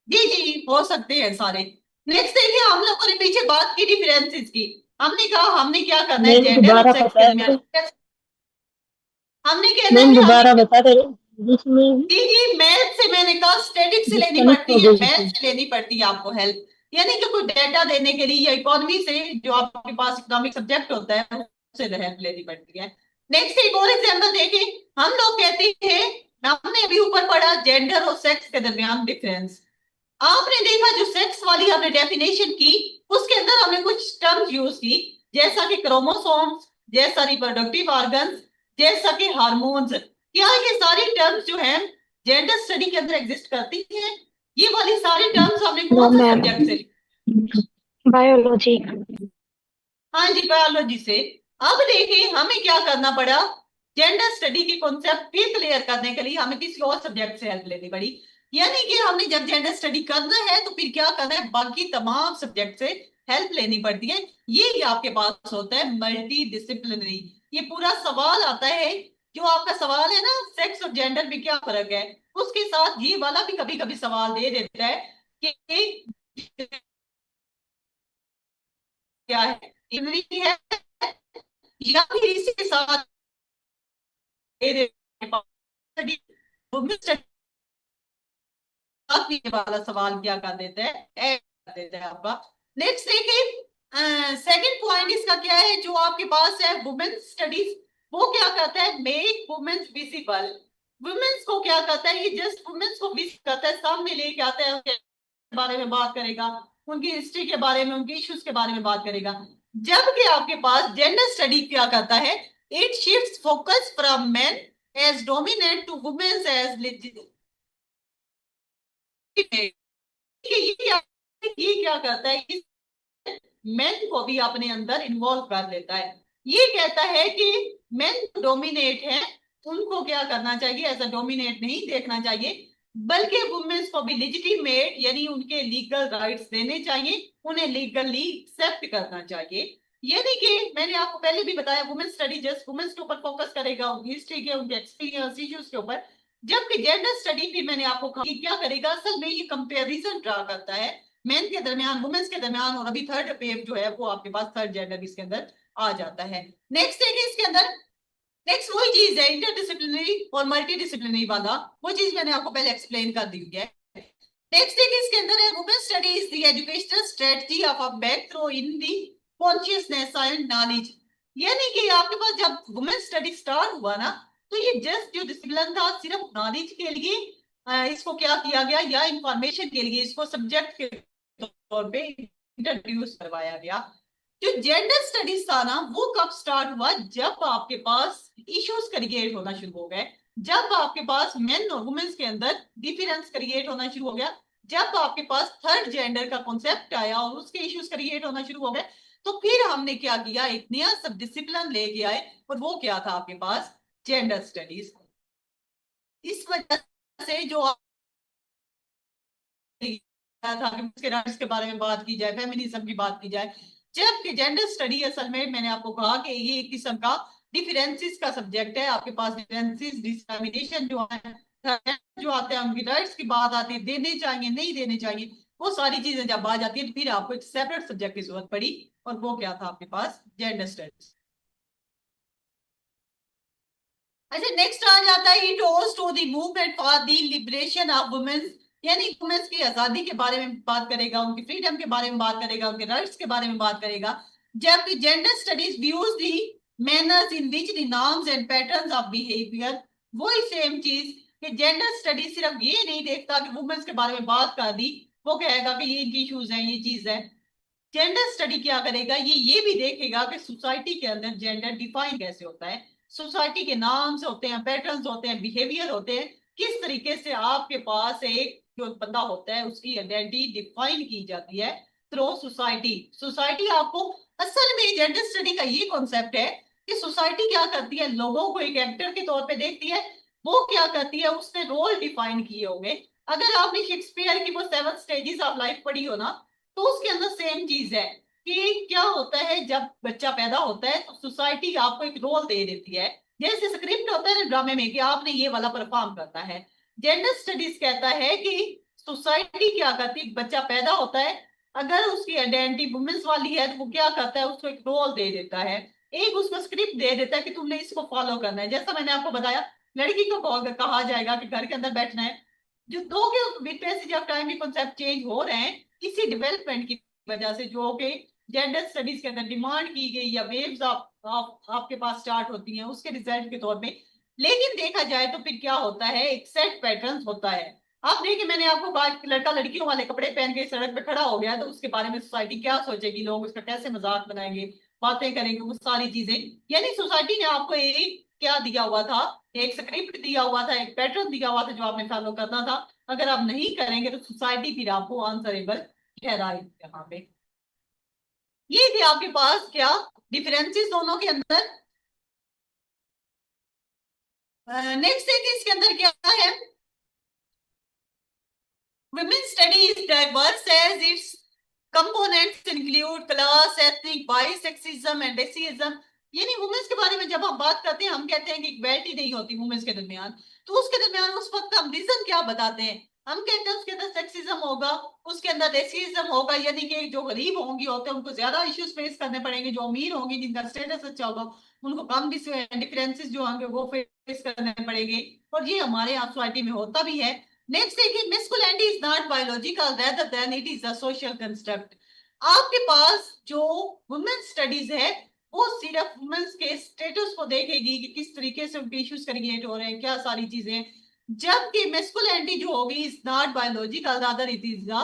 जी जी हो सकते हैं सारे। नेक्स्ट देखिए हम लोगों ने पीछे बात की डिफरेंसेस की, हमने कहा हमने क्या करना है जेंडर और सेक्स के दरमियान, हमने कहना है दोबारा बता दे जी जी मैथ से, मैंने कहा स्टैटिक से लेनी पड़ती है, मैथ से लेनी पड़ती है आपको हेल्प, यानी कि कोई डेटा देने के लिए या इकोनॉमी से जो आपके पास इकोनॉमिक सब्जेक्ट होता है उससे हेल्प लेनी पड़ती है। नेक्स्ट एक और एग्जांपल देखें, हम लोग कहते हैं, हमने अभी ऊपर पढ़ा जेंडर और सेक्स के दरमियान डिफरेंस, आपने देखा जो सेक्स वाली आपने डेफिनेशन की उसके अंदर हमने कुछ टर्म्स यूज की, जैसा कि क्रोमोसोम्स, जैसा रिप्रोडक्टिव ऑर्गन्स, जैसा कि हार्मोन्स। क्या ये सारी टर्म्स जो है जेंडर स्टडी के अंदर एग्जिस्ट करती हैं? ये वाली सारी टर्म्स हमने कौन से सब्जेक्ट से, बायोलॉजी। हाँ जी बायोलॉजी से। अब देखिए हमें क्या करना पड़ा, जेंडर स्टडी के कॉन्सेप्ट भी क्लियर करने के लिए हमें किसी और सब्जेक्ट से हेल्प लेनी पड़ी, यानी कि हमने जब जेंडर स्टडी करना है तो फिर क्या करना है, बाकी तमाम सब्जेक्ट से हेल्प लेनी पड़ती है। ये आपके पास होता है मल्टी डिसिप्लिनरी। ये पूरा सवाल आता है, जो आपका सवाल है ना सेक्स और जेंडर में क्या फर्क है, उसके साथ ये वाला भी कभी कभी सवाल दे देता है कि क्या है, है या फिर इसके साथ वाला सवाल क्या कर देता है, ऐड कर देता है आपका। नेक्स्ट देखिए सेकंड पॉइंट इसका क्या है, जो आपके पास है वुमेन स्टडीज, वो क्या करता है, मेक वुमेन्स विजिबल। वुमेन्स को क्या करता है, ये जस्ट वुमेन्स को विजिट करता है, सामने लेके आता है, उनके बारे में बात करेगा, उनकी हिस्ट्री के बारे में, उनके इश्यूज के बारे में बात करेगा। जबकि आपके पास जेंडर स्टडी क्या करता है, it shifts focus from men as dominate to womens as legitimate. ये क्या करता है, मेन को भी अपने अंदर इन्वॉल्व कर लेता है। ये कहता है कि मेन डोमिनेट है, उनको क्या करना चाहिए, ऐसा डोमिनेट नहीं देखना चाहिए, बल्कि वुमेन्स को भी लेजिटिमेट यानी उनके लीगल राइट्स देने चाहिए, उन्हें लीगली एक्सेप्ट करना चाहिए। यानी कि मैंने आपको पहले भी बताया, वुमेन स्टडी जस्ट वुमेन्स के ऊपर फोकस करेगा, उनकी हिस्ट्री के, उनके एक्सपीरियंस, इश्यूज के ऊपर, जबकि जेंडर स्टडी भी मैंने आपको कहा कि क्या करेगा, असल में ये कंपेरिजन ड्रा करता है मेन के दरमियान, वुमेन्स के दरमियान, और अभी थर्ड वेव जो है वो आपके पास थर्ड जेंडर इसके अंदर आ जाता है। नेक्स्ट है कि इसके अंदर नेक्स्ट वही चीज है इंटरडिसिप्लिनरी और मल्टीडिसिप्लिनरी वाला, वो चीज मैंने आपको पहले एक्सप्लेन कर दी है। नेक्स्ट है कि इसके अंदर है women studies the educational strategy of a back through in the consciousness and knowledge. यानी कि आपके पास जब वुमेन स्टडी स्टार्ट हुआ ना, तो ये जस्ट जो डिसिप्लिन था सिर्फ नॉलेज के लिए इसको क्या किया गया, या इंफॉर्मेशन के लिए इसको सब्जेक्ट के तौर पे इंट्रोड्यूस करवाया गया। जो जेंडर स्टडीज था ना, वो कब स्टार्ट हुआ, जब आपके पास इश्यूज क्रिएट होना शुरू हो गए, जब आपके पास मेन और वुमेन्स के अंदर डिफरेंस क्रिएट होना शुरू हो गया, जब आपके पास थर्ड जेंडर का कॉन्सेप्ट आया और उसके इश्यूज क्रिएट होना शुरू हो गए, तो फिर हमने क्या किया, एक नया सब डिसिप्लिन लेके आए, और वो क्या था आपके पास, जेंडर स्टडीज। इस वजह से जो था कि उसके राइट्स के बारे में बात की जाए, फेमिनिज्म की बात की जाए, जबकि जेंडर स्टडी असल में मैंने आपको कहा कि ये एक किस्म का डिफरेंसेस का सब्जेक्ट है। आपके पास डिफरेंसेस, डिस्क्रिमिनेशन जो आते हैं, उनकी राइट्स की बात आती है, देने चाहिए नहीं देने चाहिए, वो सारी चीजें जब आ जाती है, तो फिर आपको एक सेपरेट सब्जेक्ट की जरूरत पड़ी, और वो क्या था आपके पास, जेंडर स्टडीज। अच्छा, नेक्स्ट आ जाता है it owes to the movement for the liberation of womens, यानी वुमेन्स की आजादी के बारे में बात करेगा, उनकी फ्रीडम के बारे में बात करेगा, उनके राइट्स के बारे में बात करेगा। जबकि gender studies views the manners in which the norms and patterns of behaviour, वही सेम चीज कि जेंडर स्टडीज सिर्फ ये नहीं देखता कि वुमेन्स के बारे में बात कर दी, वो कहेगा कि ये इनकी इश्यूज हैं, ये चीज है। जेंडर स्टडी क्या करेगा, ये भी देखेगा कि सोसाइटी के अंदर जेंडर डिफाइन कैसे होता है, सोसाइटी के नाम्स होते हैं, पैटर्न्स होते हैं, बिहेवियर होते हैं, किस तरीके से आपके पास एक जो बंदा होता है उसकी आइडेंटिटी डिफाइन की जाती है थ्रू सोसाइटी। सोसाइटी आपको असल में जेंडर स्टडी का ये कॉन्सेप्ट है कि सोसाइटी क्या करती है, लोगों को एक एक्टर के तौर पे देखती है, वो क्या करती है, उसने रोल डिफाइन किए होंगे। अगर आपने शेक्सपियर की वो 7 स्टेजेस ऑफ लाइफ पढ़ी हो ना, तो उसके अंदर सेम चीज है कि क्या होता है, जब बच्चा पैदा होता है तो सोसाइटी आपको एक रोल दे देती है, जैसे स्क्रिप्ट होता है ना ड्रामे में कि आपने ये वाला परफॉर्म करता है। जेंडर स्टडीज कहता है कि सोसाइटी क्या करती है, बच्चा पैदा होता है, अगर उसकी आइडेंटिटी वुमेन्स वाली है तो वो क्या करता है, उसको एक रोल दे देता है, एक उसको स्क्रिप्ट दे देता है कि तुमने इसको फॉलो करना है। जैसा मैंने आपको बताया, लड़की को कहा जाएगा कि घर के अंदर बैठना है। जो दो के पैसेज ऑफ टाइम के कॉन्सेप्ट चेंज हो रहे हैं इसी डेवलपमेंट की वजह से, जो कि जेंडर स्टडीज के अंदर डिमांड की गई या वेव्स आपके पास स्टार्ट होती हैं उसके रिजल्ट के तौर पे। लेकिन देखा जाए तो फिर क्या होता है, एक सेट पैटर्न होता है। आप देखिए, मैंने आपको बात, लड़का लड़कियों वाले कपड़े पहन के सड़क पे खड़ा हो गया तो उसके बारे में सोसाइटी क्या सोचेगी, लोग उसका कैसे मजाक बनाएंगे, बातें करेंगे, वो सारी चीजें। यानी सोसाइटी ने आपको एक क्या दिया हुआ था, एक स्क्रिप्ट दिया हुआ था, एक पैटर्न दिया हुआ था जो आपने फॉलो करना था। अगर आप नहीं करेंगे तो सोसाइटी फिर आपको आंसरेबल ठहराएगी। यहाँ पे ये थे आपके पास क्या डिफरेंसेस दोनों के अंदर। नेक्स्ट है कि इसके अंदर क्या है, women study is diverse as its components include class, ethnic, bisexism and racism। यानी वुमेन्स के बारे में जब हम बात करते हैं, हम कहते हैं कि इक्वालिटी नहीं होती वुमेन्स के दरमियान, तो उसके दरमियान उस वक्त हम रीजन क्या बताते हैं, हम कहते हैं उसके अंदर सेक्सिज्म होगा, उसके अंदर रेसिज्म होगा, यानी कि जो गरीब होंगी होते हैं उनको ज्यादा इश्यूज फेस करने पड़ेंगे, जो अमीर होंगी जिनका स्टेटस अच्छा होगा उनको कम डिफरेंसेस जो होंगे वो फेस करने पड़ेंगे, और ये हमारे यहाँ सोसाइटी में होता भी है। नेक्स्ट है कि masculinity is not biological rather than it is a social construct। आपके पास जो वुमेन स्टडीज है वो सिर्फ वुमेन्स के स्टेटस को देखेगी कि किस तरीके से उनके इश्यूज क्रिएट हो रहे हैं, क्या सारी चीजें, जबकि masculinity जो होगी is not biological rather it is a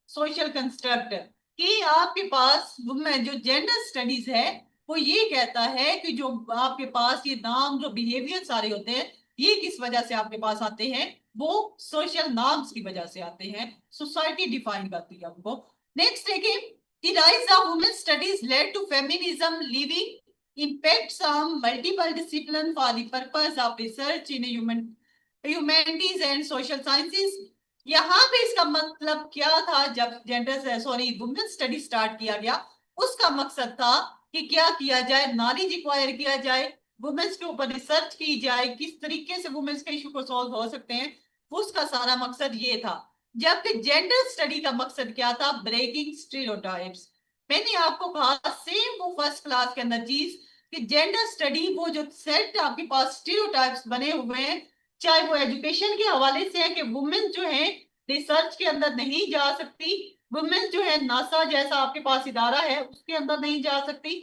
social construct. कि आपके पास जो जेंडर स्टडीज है वो ये कहता है कि जो आपके पास ये नाम जो बिहेवियर सारे होते हैं ये किस वजह से आपके पास आते हैं, वो सोशल नॉर्म्स की वजह से आते हैं, सोसाइटी डिफाइन करती है उनको। नेक्स्ट देखिए, the rise of women studies led to feminism leaving impacts on multiple disciplines for the purpose of research in humanities and social sciences। यहाँ पे इसका मतलब क्या था, जब वुमेन स्टडी स्टार्ट किया गया उसका मकसद था कि क्या किया जाए, नॉलेज एक्वायर किया जाए, वुमेन्स के ऊपर रिसर्च की जाए, किस तरीके से वुमेन्स के इशू को सॉल्व हो सकते हैं, उसका सारा मकसद ये था। जबकि जेंडर स्टडी का मकसद क्या था, ब्रेकिंग स्टीरियोटाइप्स। मैंने आपको कहा सेम वो फर्स्ट क्लास के अंदर चीज कि जेंडर स्टडी वो जो सेट आपके पास स्टीरियोटाइप्स बने हुए हैं, चाहे वो एजुकेशन के हवाले से है कि वुमेन जो है रिसर्च के अंदर नहीं जा सकती, वुमेन जो है नासा जैसा आपके पास इदारा है उसके अंदर नहीं जा सकती,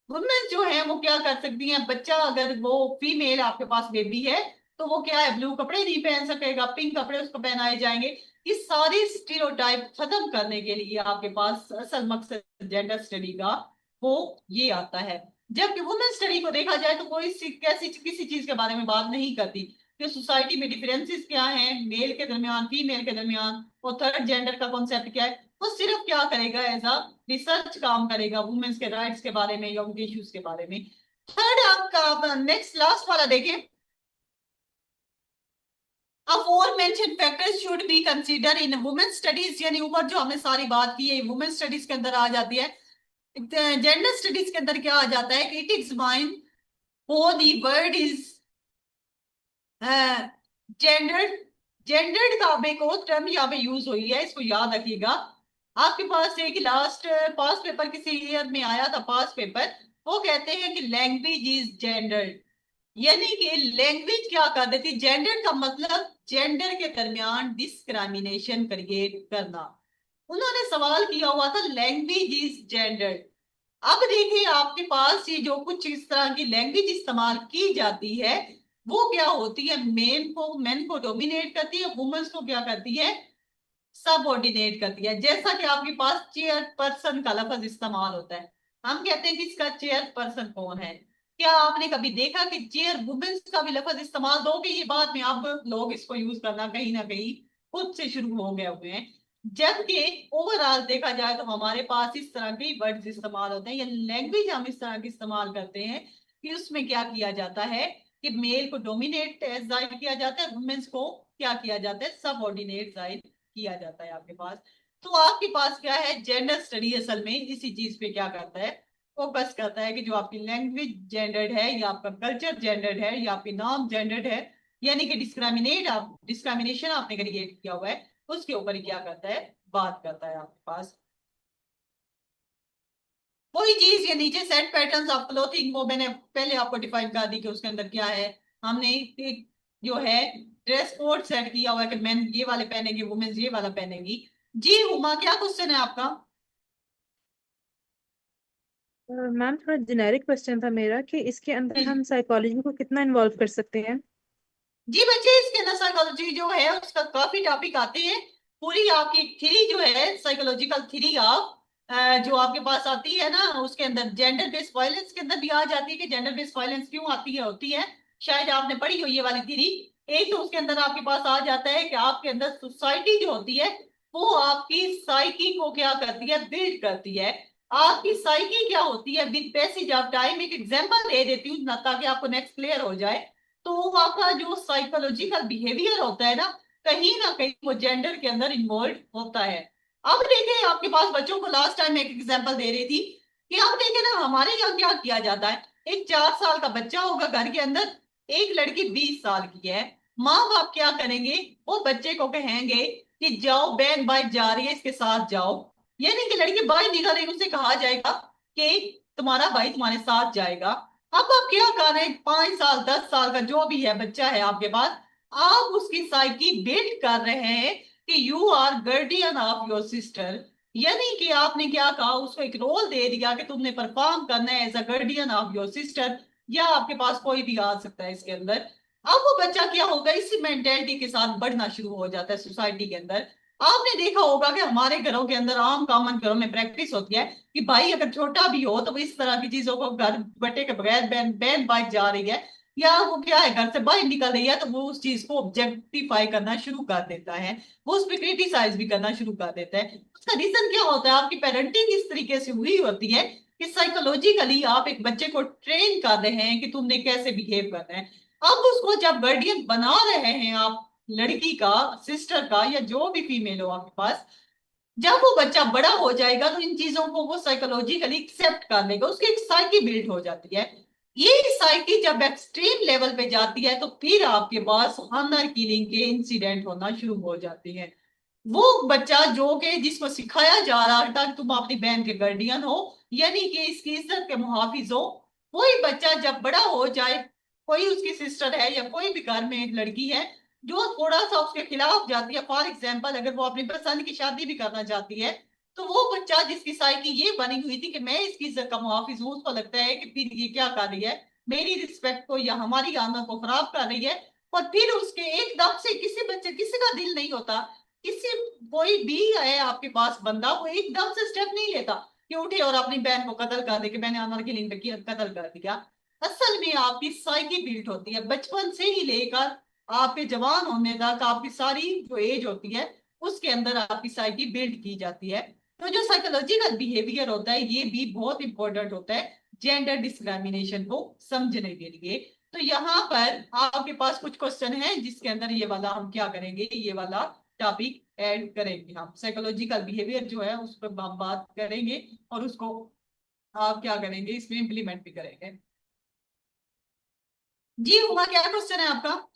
वुमेन जो है वो क्या कर सकती हैं, बच्चा अगर वो फीमेल आपके पास बेबी है तो वो क्या है, ब्लू कपड़े नहीं पहन सकेगा, पिंक कपड़े उसको पहनाए जाएंगे। इस सारी स्टीरियोटाइप खत्म करने के लिए आपके पास असल मकसद जेंडर स्टडी का वो ये आता है। जबकि वुमेन स्टडी को देखा जाए तो कोई किसी चीज के बारे में बात नहीं करती कि सोसाइटी में डिफरेंसेस क्या हैं मेल के दरमियान, फीमेल के दरमियान, और थर्ड जेंडर का कॉन्सेप्ट क्या है। वो सिर्फ क्या करेगा, एज अ रिसर्च काम करेगा वुमेन्स के राइट्स के बारे में या उनके इश्यूज के बारे में। थर्ड आपका नेक्स्ट लास्ट वाला देखें, aforementioned factors should be considered in women studies। यानी ऊपर जो हमने सारी बात की है वुमेन स्टडीज के अंदर आ जाती है। जेंडर स्टडीज के अंदर क्या आ जाता है कि इट इज माइंड वो the word is gendered. Gendered का एक और टर्म यहाँ पे यूज हुई है, इसको याद रखिएगा। आपके पास एक लास्ट पास पेपर किसी ईयर में आया था, पास पेपर, वो कहते हैं कि लैंग्वेज इज जेंडर्ड, यानी कि लैंग्वेज क्या कर देती, जेंडर का मतलब जेंडर के दरमियान डिस्क्रिमिनेशन क्रिएट करना। उन्होंने सवाल किया हुआ था लैंग्वेज इज जेंडर्ड। अब देखिए आपके पास ये जो कुछ इस तरह की लैंग्वेज इस्तेमाल की जाती है वो क्या होती है, मेन को डोमिनेट करती है, वुमेन्स को क्या करती है, सबऑर्डिनेट करती है। जैसा कि आपके पास चेयर पर्सन का लफ्ज इस्तेमाल होता है, हम कहते हैं कि इसका चेयर पर्सन कौन है। क्या आपने कभी देखा कि चेयर वुमेन्स का भी लफ्ज इस्तेमाल दोगे, ये बात में अब लोग इसको यूज करना कहीं ना कहीं खुद से शुरू हो गए हुए हैं। जबकि ओवरऑल देखा जाए तो हमारे पास इस तरह के वर्ड्स इस्तेमाल होते हैं या लैंग्वेज हम इस तरह की इस्तेमाल करते हैं कि उसमें क्या किया जाता है कि मेल को डोमिनेट जाहिर किया जाता है, वुमेन्स को क्या किया जाता है, सबऑर्डिनेट जाहिर किया जाता है आपके पास। तो आपके पास क्या है, जेंडर स्टडी असल में इसी चीज पे क्या करता है, फोकस करता है कि जो आपकी लैंग्वेज जेंडर्ड है या आपका कल्चर जेंडर्ड है या आपकी नॉर्म जेंडर्ड है, यानी कि डिस्क्रिमिनेशन आपने क्रिएट किया हुआ है, उसके ऊपर क्या करता है, बात करता है आपके पास। वही चीज ये नीचे सेट पैटर्न्स ऑफ क्लोथिंग, वो मैंने पहले आपको डिफाइन कर दी कि उसके अंदर क्या है। हमने एक जो है ड्रेस कोड सेट किया हुआ है कि मेन ये वाले पहनेंगे, वुमेन्स ये वाला पहनेंगी। जी हुमा, क्या क्वेश्चन है आपका? मैम थोड़ा जेनेरिक क्वेश्चन था मेरा कि इसके अंदर हम साइकोलॉजी को कितना इन्वॉल्व कर सकते हैं। जी बच्चे, इसके अंदर साइकोलॉजी जो है उसका काफी टॉपिक आते हैं। पूरी आपकी थ्री जो है साइकोलॉजिकल थ्री ऑफ जो आपके पास आती है ना, उसके अंदर जेंडर बेस्ड वायलेंस के अंदर भी आ जाती है कि जेंडर बेस्ड वायलेंस क्यों आती है, होती है, शायद आपने पढ़ी हो ये वाली थ्री। एक तो उसके अंदर आपके पास आ जाता है कि आपके अंदर सोसाइटी जो होती है वो आपकी साइकी को क्या करती है, बिल्ड करती है। आपकी साइकी क्या होती है, विद पैसेज ऑफ टाइम, एक एग्जांपल दे देती हूँ ना ताकि आपको नेक्स्ट क्लियर हो जाए। तो आपका जो साइकोलॉजिकल बिहेवियर होता है ना कहीं वो जेंडर के अंदर इन्वॉल्व होता है। अब देखें आपके पास बच्चों को लास्ट टाइम एक एग्जांपल दे रही थी कि आप देखें ना हमारे यहाँ क्या किया जाता है, एक 4 साल का बच्चा होगा घर के अंदर, एक लड़की 20 साल की है, माँ बाप क्या करेंगे, वो बच्चे को कहेंगे कि जाओ बहन भाई जा रही है इसके साथ जाओ, यानी कि लड़की बाहर निकल रही, उससे कहा जाएगा कि तुम्हारा भाई तुम्हारे साथ जाएगा। अब आप क्या कर रहे हैं, 5 साल 10 साल का जो भी है बच्चा है आपके पास, आप उसकी साइकी बिल्ड कर रहे हैं कि you are guardian of your sister, यानी कि आपने क्या कहा, उसको एक रोल दे दिया कि तुमने परफॉर्म करना है as a guardian of your sister, या आपके पास कोई भी आ सकता है इसके अंदर। अब वो बच्चा क्या होगा, इसी मेंटेलिटी के साथ बढ़ना शुरू हो जाता है सोसाइटी के अंदर। आपने देखा होगा कि हमारे घरों के अंदर, आम कॉमन घरों में प्रैक्टिस होती है कि भाई अगर छोटा भी हो तो वो इस तरह की चीजों को घर बटे के बगैर बहन बहन बाइक जा रही है या वो क्या है घर से बाहर निकल रही है तो वो उस चीज को ऑब्जेक्टिफाई करना शुरू कर देता है, वो उस पर क्रिटिसाइज भी करना शुरू कर देता है। उसका रीजन क्या होता है? आपकी पेरेंटिंग इस तरीके से हुई होती है कि साइकोलॉजिकली आप एक बच्चे को ट्रेन कर रहे हैं कि तुमने कैसे बिहेव करना है। अब उसको जब गार्डियन बना रहे हैं आप, लड़की का, सिस्टर का, या जो भी फीमेल हो आपके पास, जब वो बच्चा बड़ा हो जाएगा तो इन चीजों को वो साइकोलॉजिकली एक्सेप्ट कर लेगा, उसकी एक साइकी बिल्ड हो जाती है। ये साइकी जब एक्सट्रीम लेवल पे जाती है तो फिर आपके पास ऑनर किलिंग के इंसिडेंट होना शुरू हो जाते हैं। वो बच्चा जो कि जिसको सिखाया जा रहा था कि तुम अपनी बहन के गार्डियन हो, यानी कि इसकी इज्जत के मुहाफिज हो, वही बच्चा जब बड़ा हो जाए, कोई उसकी सिस्टर है या कोई भी घर में एक लड़की है जो थोड़ा सा उसके खिलाफ जाती है, फॉर एग्जाम्पल अगर वो अपनी पसंद की शादी भी करना चाहती है, तो वो बच्चा जिसकी साइकी ये बनी हुई थी कि मैं इसकी इज्जत का मुहाफिज हूँ, उसको लगता है कि फिर ये क्या कर रही है, मेरी रिस्पेक्ट को या हमारी आदत को खराब कर रही है। और फिर उसके एकदम से किसी बच्चे, किसी का दिल नहीं होता, किसी कोई भी है आपके पास बंदा, वो एकदम से स्टेप नहीं लेता कि उठे और अपनी बहन को कत्ल कर दे कि मैंने अमर की लिंग कत्ल कर दिया। असल में आपकी साइकी बिल्ड होती है बचपन से ही लेकर आपके जवान होने तक, आपकी सारी जो एज होती है उसके अंदर आपकी साइकी बिल्ड की जाती है। तो जो साइकोलॉजिकल बिहेवियर होता है ये भी बहुत इंपॉर्टेंट होता है जेंडर डिस्क्रिमिनेशन को समझने के लिए। तो यहाँ पर आपके पास कुछ क्वेश्चन है जिसके अंदर ये वाला हम क्या करेंगे, ये वाला टॉपिक ऐड करेंगे, हम साइकोलॉजिकल बिहेवियर जो है उस पर हम बात करेंगे और उसको आप क्या करेंगे इसमें इम्प्लीमेंट भी करेंगे। जी हुआ, क्या क्वेश्चन है आपका?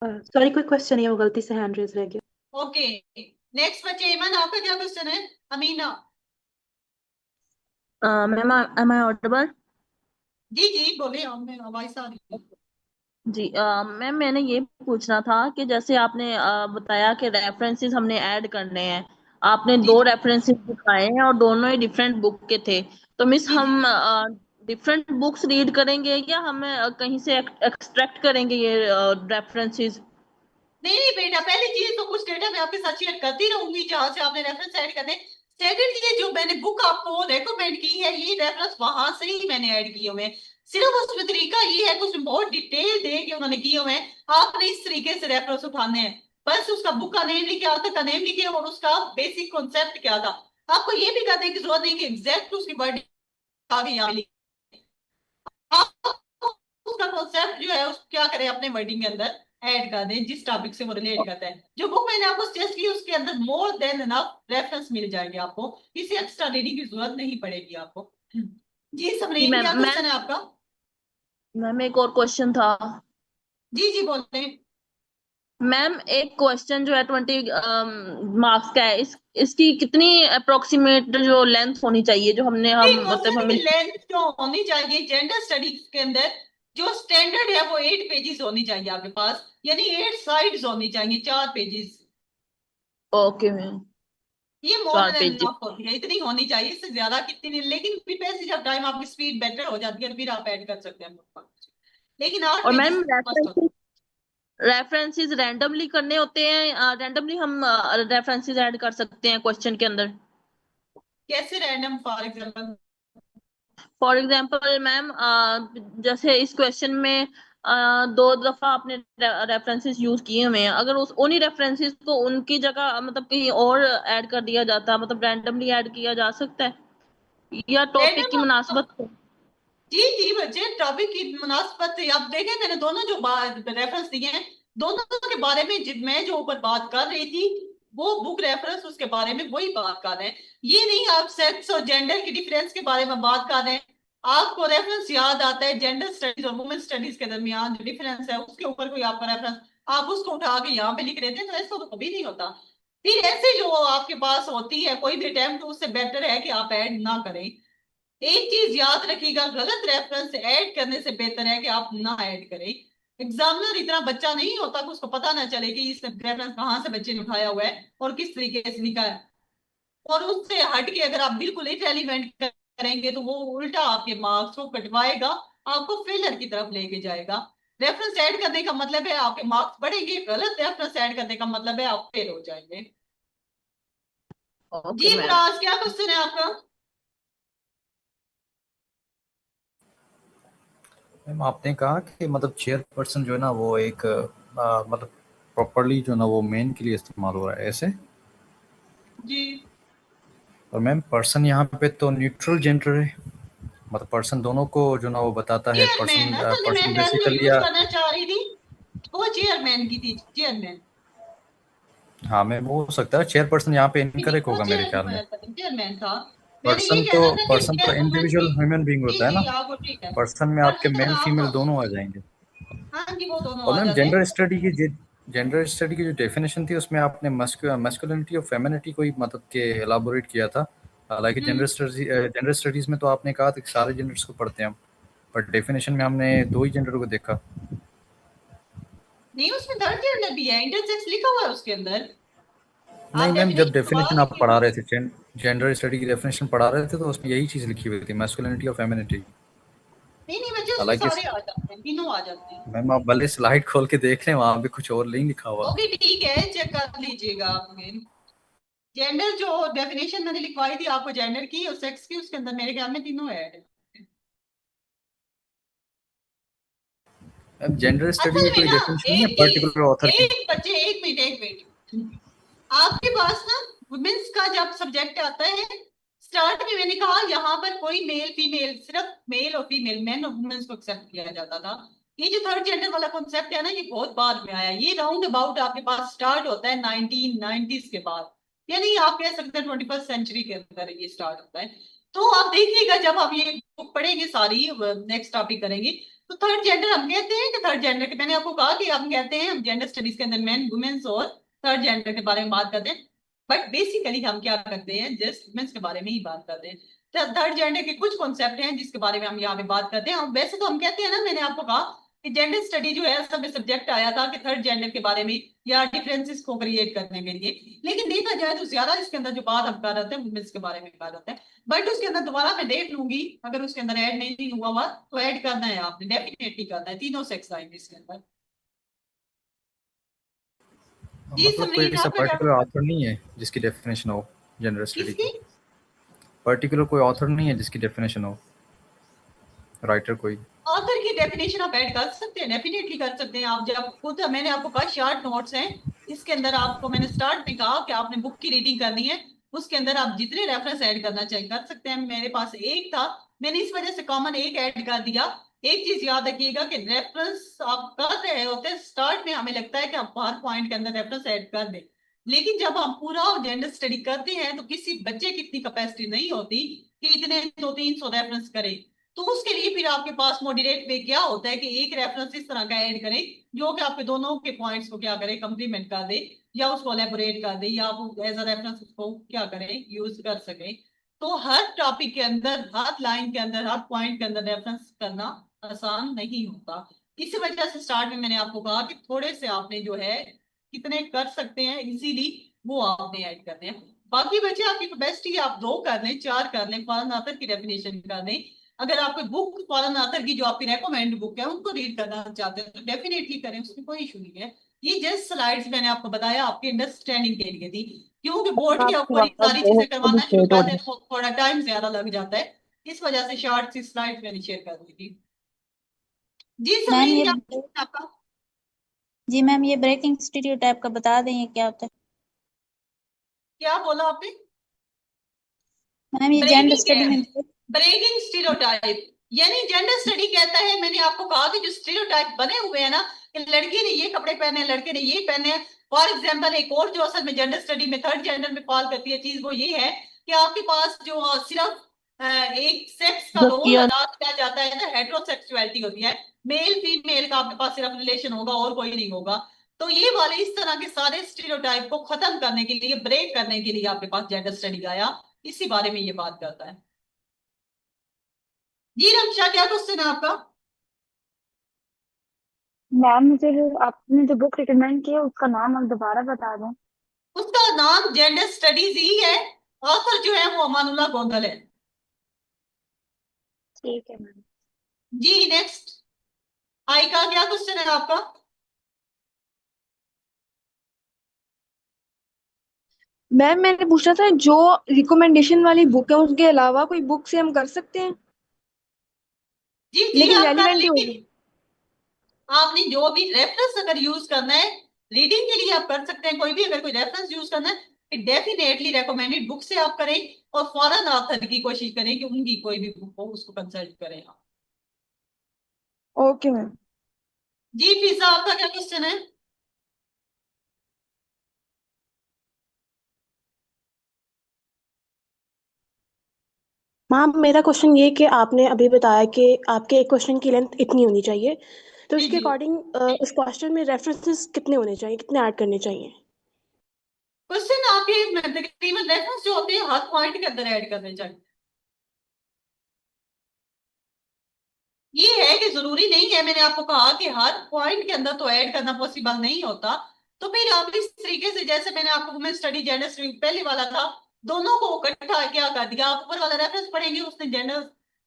सॉरी, कोई क्वेश्चन नहीं है, वो गलती से हैंड रेज रह गया। ओके, नेक्स्ट बच्चे ईमान, आपका क्या क्वेश्चन है? Amina. Ma'am, am I audible? जी जी बोले, हमें आवाज आ रही है। जी मैम, मैंने ये पूछना था कि जैसे आपने बताया कि रेफरेंसेस हमने ऐड करने हैं, आपने जी दो जी रेफरेंसेस दिखाए हैं और दोनों ही डिफरेंट बुक के थे, तो मिस जी जी। हम डिफरेंट बुक्स रीड करेंगे या हम कहीं से एक्सट्रैक्ट करेंगे ये रेफरेंसेस? नहीं नहीं बेटा, पहली चीज तो कुछ डेटा मैं आपके साथ शेयर करती रहूंगी जहां से आपने रेफरेंस ऐड करने। सेकंड, ये जो मैंने बुक आपको रेकमेंड की है ये रेफरेंस वहां से ही मैंने ऐड किए हुए हैं। सिर्फ उसमें तरीका ये है कि उसमें बहुत डिटेल दे के उन्होंने किए हुए हैं, आपने इस तरीके से रेफरेंस उठाने हैं। बस उसका बुक का नेम लिखे, ऑथर का नेम लिखे और उसका बेसिक कॉन्सेप्ट क्या था। आपको ये भी करने की जरूरत नहीं कि एग्जैक्ट उसकी वर्ड आगे यहाँ लिखे, आप उसका कॉन्सेप्ट जो है उस क्या करें अपने वर्डिंग के अंदर ऐड कर दें जिस टॉपिक से वो रिलेट करता है। जो बुक मैंने आपको सजेस्ट की उसके अंदर मोर देन एनफ रेफरेंस मिल जाएंगे आपको, किसी एक्स्ट्रा रीडिंग की जरूरत नहीं पड़ेगी आपको। जी जी समरीन, मैम। क्या क्वेश्चन है आपका? मैम एक और क्वेश्चन था। जी जी बोलते हैं। मैम एक क्वेश्चन जो है 20 मार्क्स का है, इसकी कितनी अप्रोक्सीमेट जो लेंथ होनी चाहिए, जो हम मतलब हमें? लेंथ जो होनी चाहिए जेंडर स्टडीज के अंदर, जो स्टैंडर्ड है वो 8 पेजेस होनी चाहिए आपके पास, यानी 8 साइड्स होनी चाहिए, 4 पेजेस। ओके मैम, ये मोर 4 देन पेजेस। इनफ होती है, इतनी होनी चाहिए, इससे ज्यादा कितनी नहीं, लेकिन फिर वैसे जब टाइम आपकी स्पीड बेटर हो जाती है तो फिर आप ऐड कर सकते हैं, लेकिन 8 और मैम पेजेस मस्ट होते रेफरेंसेस रैंडमली करने होते हैं, रैंडमली हम रेफरेंसेस ऐड कर सकते हैं क्वेश्चन के अंदर? हैं। कैसे रैंडम? फॉर एग्जांपल मैम, जैसे इस क्वेश्चन में 2 दफा आपने रेफरेंसेस यूज किए हुए हैं, अगर उस उन्हीं रेफरेंसेस को उनकी जगह मतलब कहीं और ऐड कर दिया जाता, मतलब रैंडमली ऐड किया जा सकता है या टॉपिक की रैंडम, मुनासबत से? जी जी बच्चे, टॉपिक की मुनासबत से आप देखें, मैंने दोनों जो रेफरेंस दिए हैं दोनों के बारे में मैं जो ऊपर बात कर रही थी वो बुक रेफरेंस उसके बारे में वही बात कर रहे हैं। ये नहीं आप सेक्स और जेंडर की डिफरेंस के बारे में बात कर रहे हैं, आपको रेफरेंस याद आता है जेंडर स्टडीज और वुमेन स्टडीज के दरमियान जो डिफरेंस है उसके ऊपर कोई आपका रेफरेंस, आप उसको उठा के यहाँ पे लिख रहे थे, तो ऐसा तो कभी नहीं होता। फिर ऐसे जो आपके पास होती है कोई भी अटेम्प्ट, उससे बेटर है कि आप ऐड ना करें। एक चीज याद रखिएगा, गलत रेफरेंस ऐड करने से बेहतर है कि आप ना ऐड करें। एग्जामिनर इतना बच्चा नहीं होता कि उसको पता ना चले कि इस रेफरेंस कहाँ से बच्चे ने उठाया हुआ है और किस तरीके से लिखा है, और उससे हट के अगर आप बिल्कुल इरेलीवेंट करेंगे तो वो उल्टा आपके मार्क्स को कटवाएगा, आपको फेलर की तरफ लेके जाएगा। रेफरेंस ऐड करने का मतलब है आपके मार्क्स बढ़ेंगे, गलत रेफरेंस ऐड करने का मतलब है आप फेल हो जाएंगे। ओके जी मैम। फराज, क्या क्वेश्चन है आपका? मैम आपने कहा कि मतलब चेयरपर्सन जो है ना वो एक मतलब प्रॉपरली जो है ना वो मेन के लिए इस्तेमाल हो रहा है ऐसे। जी और मैम पर्सन यहाँ पे तो न्यूट्रल जेंडर है, मतलब पर्सन दोनों को जो ना वो बताता है। चेयरमैन, पर्सन असल में मैं पर्सन टर्म जो बेसिकली यूज या करना चाह रही थी वो चेयरमैन की थी, चेयरमैन। हाँ मैम वो हो सकता है चेयरपर्सन यहाँ पे इनकरेक्ट वो होगा मेरे ख्याल में। चेयरमैन था। मैंने ये कहना था कि पर्सन तो चेयरवुमन इंडिविजुअल की। ह्यूमन बीइंग जी होता है जी, ना। आपको ठीक है। पर्सन में आपके पर्सन मेल फीमेल आप, दोनों आ जाएंगे। हाँ जी वो दोनों और आ मैम जाते हैं। जेंडर स्टडी की जो डेफिनेशन थी उसमें आपने मस्कुलिनिटी और फेमिनिटी को ही मतलब के एलाबोरेट किया था। हालांकि जेंडर स्टडीज में तो आपने कहा था कि सारे जेंडर्स को पढ़ते हैं हम, बट डेफिनेशन में हमने 2 ही जेंडर को देखा। नहीं, उसमें थर्ड जेंडर भी है, इंटरसेक्स लिखा हुआ है उसके अंदर। नहीं आप मैम जब डेफिनेशन डेफिनेशन सवाल आप लिखे पढ़ा हुए रहे हैं। थे जेंडर स्टडी की डेफिनेशन पढ़ा रहे थे तो उसमें यही चीज़ लिखी हुई थी, मैस्कुलिनिटी और फेमिनिटी। नहीं नहीं बच्चे, उसमें हालांकि सारे आ जाते हैं, तीनों आ जाते हैं। मैम आप भले स्लाइड खोल के देख लें वहां पे कुछ और नहीं लिखा हुआ। ओके ठीक है, चेक कर लीजिएगा आपने। जेंडर जो डेफिनेशन मैंने लिखवाई थी आपको जेंडर की और सेक्स की, उसके अंदर मेरे ख्याल में तीनों ऐड है। मैम जेंडर स्टडी असल की में कोई ना डेफिनेशन नहीं है एक चीज, पर्टिकुलर ऑथर की। एक बच्चे, एक मिनट एक मिनट, आपके पास ना वुमेन्स का जब सब्जेक्ट आता है, स्टार्ट में मैंने कहा यहाँ पर कोई मेल फीमेल, सिर्फ मेल और फीमेल, मेन और वुमेन्स को एक्सेप्ट किया जाता था। ये जो थर्ड जेंडर वाला कॉन्सेप्ट है ना, ये बहुत बाद में आया। ये राउंड अबाउट आपके पास स्टार्ट होता है 1990s के बाद, यानी आप कह सकते हैं 21st सेंचुरी के अंदर ये स्टार्ट होता है। तो आप देखिएगा जब आप ये बुक पढ़ेंगे सारी, नेक्स्ट टॉपिक करेंगे, तो थर्ड जेंडर हम कहते हैं कि थर्ड जेंडर के, मैंने आपको कहा कि हम कहते हैं हम जेंडर स्टडीज के अंदर मेन वुमेन्स और थर्ड जेंडर के बारे में बात करते हैं, बट बेसिकली हम क्या करते हैं, जस्ट वुमेन्स के बारे में ही बात करते हैं। तो थर्ड जेंडर के कुछ कॉन्सेप्ट हैं जिसके बारे में हम यहाँ पे बात करते हैं। और वैसे तो हम कहते हैं ना, मैंने आपको कहा कि जेंडर स्टडी जो है असल में सब्जेक्ट आया था कि थर्ड जेंडर के बारे में या डिफरेंसेस को क्रिएट करने के लिए, लेकिन देखा जाए तो ज्यादा इसके अंदर जो बात हम कर रहे थे वुमेन्स के बारे में कर रहे थे। बट उसके अंदर दोबारा मैं देख लूंगी, अगर उसके अंदर ऐड नहीं हुआ हुआ तो ऐड करना है आपने, डेफिनेटली करना है, तीनों सेक्स आएंगे इसके अंदर। जी मतलब कोई समरीन, ऐसा आपका क्या? पर्टिकुलर ऑथर नहीं है जिसकी डेफिनेशन हो जेंडर स्टडी किसकी? की। पर्टिकुलर कोई ऑथर नहीं है जिसकी डेफिनेशन हो, राइटर कोई। ऑथर की डेफिनेशन आप ऐड कर सकते हैं, डेफिनेटली कर सकते हैं। आप जब खुद, मैंने आपको कहा शॉर्ट नोट्स हैं इसके अंदर, आपको मैंने स्टार्ट में कहा कि आपने बुक की रीडिंग करनी है, उसके अंदर आप जितने रेफरेंस ऐड करना चाहिए कर सकते हैं। मेरे पास एक था, मैंने इस वजह से कॉमन एक ऐड कर दिया। एक चीज याद रखिएगा कि रेफरेंस आप कर रहे होते हैं, स्टार्ट में हमें लगता है कि आप हर पॉइंट के अंदर रेफरेंस ऐड कर दें, लेकिन जब हम पूरा जेंडर स्टडी करते हैं तो किसी बच्चे की इतनी कैपेसिटी नहीं होती कि इतने 200-300 रेफरेंस करे। तो उसके लिए फिर आपके पास मॉडरेट वे क्या होता है कि एक रेफरेंस इस तरह का ऐड करें जो कि आपके दोनों के पॉइंट्स को क्या करे, कंप्लीमेंट कर दे, या उसको एलेबोरेट कर दे, या आप एज अ रेफरेंस उसको क्या करें, यूज कर सके। तो हर टॉपिक के अंदर, हर लाइन के अंदर, हर पॉइंट के अंदर रेफरेंस करना आसान नहीं होता। इसी वजह से स्टार्ट में मैंने आपको कहा कि थोड़े से आपने जो है कितने कर सकते हैं इजीली, वो आपने ऐड करने हैं। बाकी बच्चे आपकी कैपेसिटी, आप 2 कर लें, 4 कर लें, फॉरेन ऑथर की डेफिनेशन कर लें। अगर आप कोई बुक फॉरेन ऑथर की जो आपकी रेकमेंड बुक है उनको रीड करना चाहते हैं तो डेफिनेटली करें, उसमें कोई इशू नहीं है। ये जस्ट स्लाइड्स मैंने आपको बताया आपके अंडरस्टैंडिंग के लिए थी, क्योंकि बोर्ड के आपकी ऊपर ये आवाज सारी चीजें बहुत करवाना शुरू डिफरेंट हो कर रही दें है। तो थोड़ा टाइम ज्यादा लग जाता है, इस वजह से शॉर्ट सी स्लाइड्स मैंने शेयर कर दी थी। जी मैम समरीन, ये, क्या आपका? जी मैम ये ब्रेकिंग स्टीरियोटाइप का बता दें ये क्या होता है? क्या बोला आपने? मैम ये जेंडर ब्रेकिंग स्टडी है, में ब्रेकिंग स्टीरियोटाइप, यानी जेंडर स्टडी कहता है, मैंने आपको कहा कि जो स्टीरियोटाइप बने हुए हैं ना कि लड़की ने ये कपड़े पहने, लड़के ने ये पहने। फॉर एग्जांपल एक और जो असल में जेंडर स्टडी में थर्ड जेंडर में फॉल करती है चीज, वो ये है कि आपके पास जो सिर्फ एक सेक्स का जो रोल प्योर अदा किया जाता है ना, हेट्रोसेक्सुअलिटी होती है, मेल फीमेल का आपके पास सिर्फ रिलेशन होगा और कोई नहीं होगा। तो ये वाले इस तरह के सारे स्टीरियोटाइप को खत्म करने के लिए, ब्रेक करने के लिए आपके पास जेंडर स्टडी आया, इसी बारे में ये बात करता है। जी रक्षा, क्या क्वेश्चन है आपका? मैम मुझे जो आपने जो बुक रिकमेंड की है उसका नाम आप दोबारा बता दें। उसका नाम जेंडर स्टडीज ही है, ऑथर जो है वो अमानुल्लाह गोंदल है। ठीक है मैम। जी नेक्स्ट। आई का क्या क्वेश्चन है आपका? मैम मैंने पूछना था जो रिकमेंडेशन वाली बुक है उसके अलावा कोई बुक से हम कर सकते हैं, जी जी लेकिन आप कर, रेलिवेंट ही लेकिन होगी। आपने जो भी रेफरेंस अगर यूज करना है रीडिंग के लिए आप कर सकते हैं, कोई भी अगर कोई रेफरेंस यूज करना है डेफिनेटली रिकमेंडेड बुक से आप करें, और फॉरेन ऑथर की कोशिश करें कि उनकी कोई भी बुक हो उसको कंसल्ट करें आप। Okay ma'am. जी फिजा आपका क्या क्वेश्चन है? मैम मेरा क्वेश्चन ये कि आपने अभी बताया कि आपके एक क्वेश्चन की लेंथ इतनी होनी चाहिए, तो जी उसके जी अकॉर्डिंग उस क्वेश्चन में रेफरेंसेस कितने होने चाहिए, कितने ऐड करने चाहिए? क्वेश्चन आपके तकरीबन रेफरेंस जो होते हैं हर पॉइंट के अंदर ऐड करने चाहिए। ये है कि जरूरी नहीं है, मैंने आपको कहा कि हर पॉइंट के अंदर तो ऐड करना पॉसिबल नहीं होता। तो फिर आप इस तरीके से, जैसे मैंने आपको वुमेन स्टडी जेंडर स्टडी पहले वाला था, दोनों को इकट्ठा क्या कर दिया, आप ऊपर वाला रेफरेंस पढ़ेंगे उसने जेंडर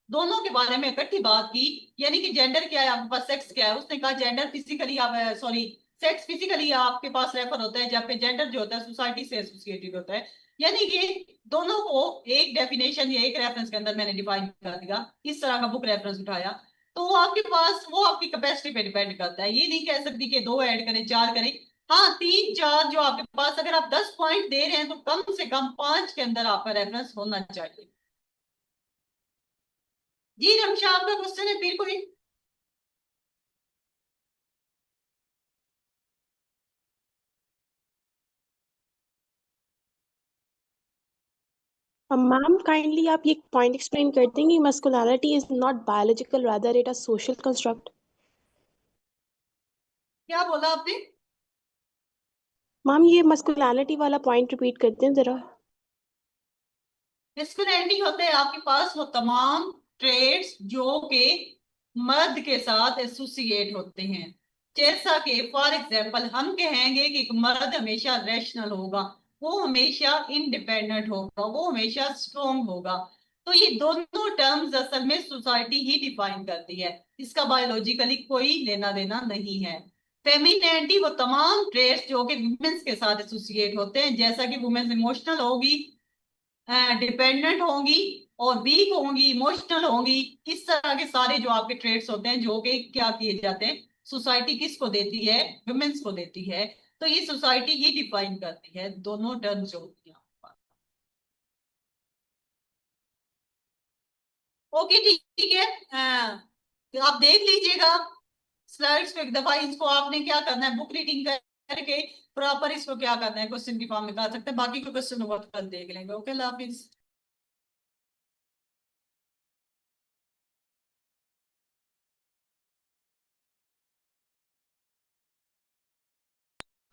दोनों के बारे में इकट्ठी बात की। यानी कि जेंडर क्या है आपके पास, सेक्स क्या है, उसने कहा जेंडर फिजिकली आप सॉरी सेक्स फिजिकली आपके पास रेफर होता है, जबकि जेंडर जो होता है सोसाइटी से एसोसिएटेड होता है। यानी कि दोनों को एक डेफिनेशन या एक रेफरेंस के अंदर मैंने डिफाइन कर दिया, इस तरह का बुक रेफरेंस उठाया। तो वो आपके पास वो आपकी कैपेसिटी पे डिपेंड करता है, ये नहीं कह सकती कि दो ऐड करें चार करें। हाँ तीन चार जो आपके पास, अगर आप 10 पॉइंट दे रहे हैं तो कम से कम 5 के अंदर आपका रेफरेंस होना चाहिए। जी रमशा आपका क्वेश्चन है फिर कोई? मैम काइंडली आप ये पॉइंट एक्सप्लेन कर देंगे, masculinity is not biological rather it a social construct. क्या बोला आपने? मैम ये मस्कुलिनिटी वाला पॉइंट रिपीट करते हैं जरा। मैस्कुलिनिटी होते हैं आपके पास वो तमाम ट्रेड्स जो के मर्द के साथ एसोसिएट होते हैं। जैसा कि फॉर एग्जांपल हम कहेंगे कि एक मर्द हमेशा रैशनल होगा, वो हमेशा इंडिपेंडेंट होगा, वो हमेशा स्ट्रोंग होगा। तो ये दोनों टर्म्स असल में सोसाइटी ही डिफाइन करती है, इसका बायोलॉजिकली कोई लेना देना नहीं है। फेमिनिटी वो तमाम ट्रेड्स जो कि वुमेन्स के साथ एसोसिएट होते हैं, जैसा कि वुमेन्स इमोशनल होगी, डिपेंडेंट होंगी, और वीक होंगी, इमोशनल होंगी। इस तरह के सारे जो आपके ट्रेड्स होते हैं जो कि क्या किए जाते हैं, सोसाइटी किसको देती है, वुमेन्स को देती है। तो ये सोसाइटी ही डिफाइन करती है दोनों टर्म्स जो होती हैं। ओके ठीक ठीक है। तो आप देख लीजिएगा स्लाइड्स पे एक दफा, इसको आपने क्या करना है बुक रीडिंग करके प्रॉपर इसको क्या करना है क्वेश्चन की फॉर्म में कर सकते हैं, बाकी को क्वेश्चन बहुत कल देख लेंगे। ओके अल्लाह हाफिज।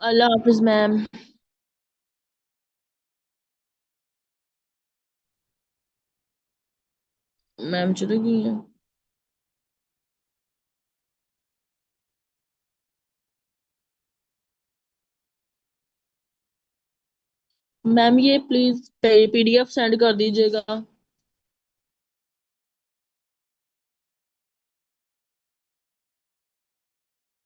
अल्लाह हाफिज मैम। मैम चली गई है। मैम ये प्लीज पीडीएफ सेंड कर दीजिएगा।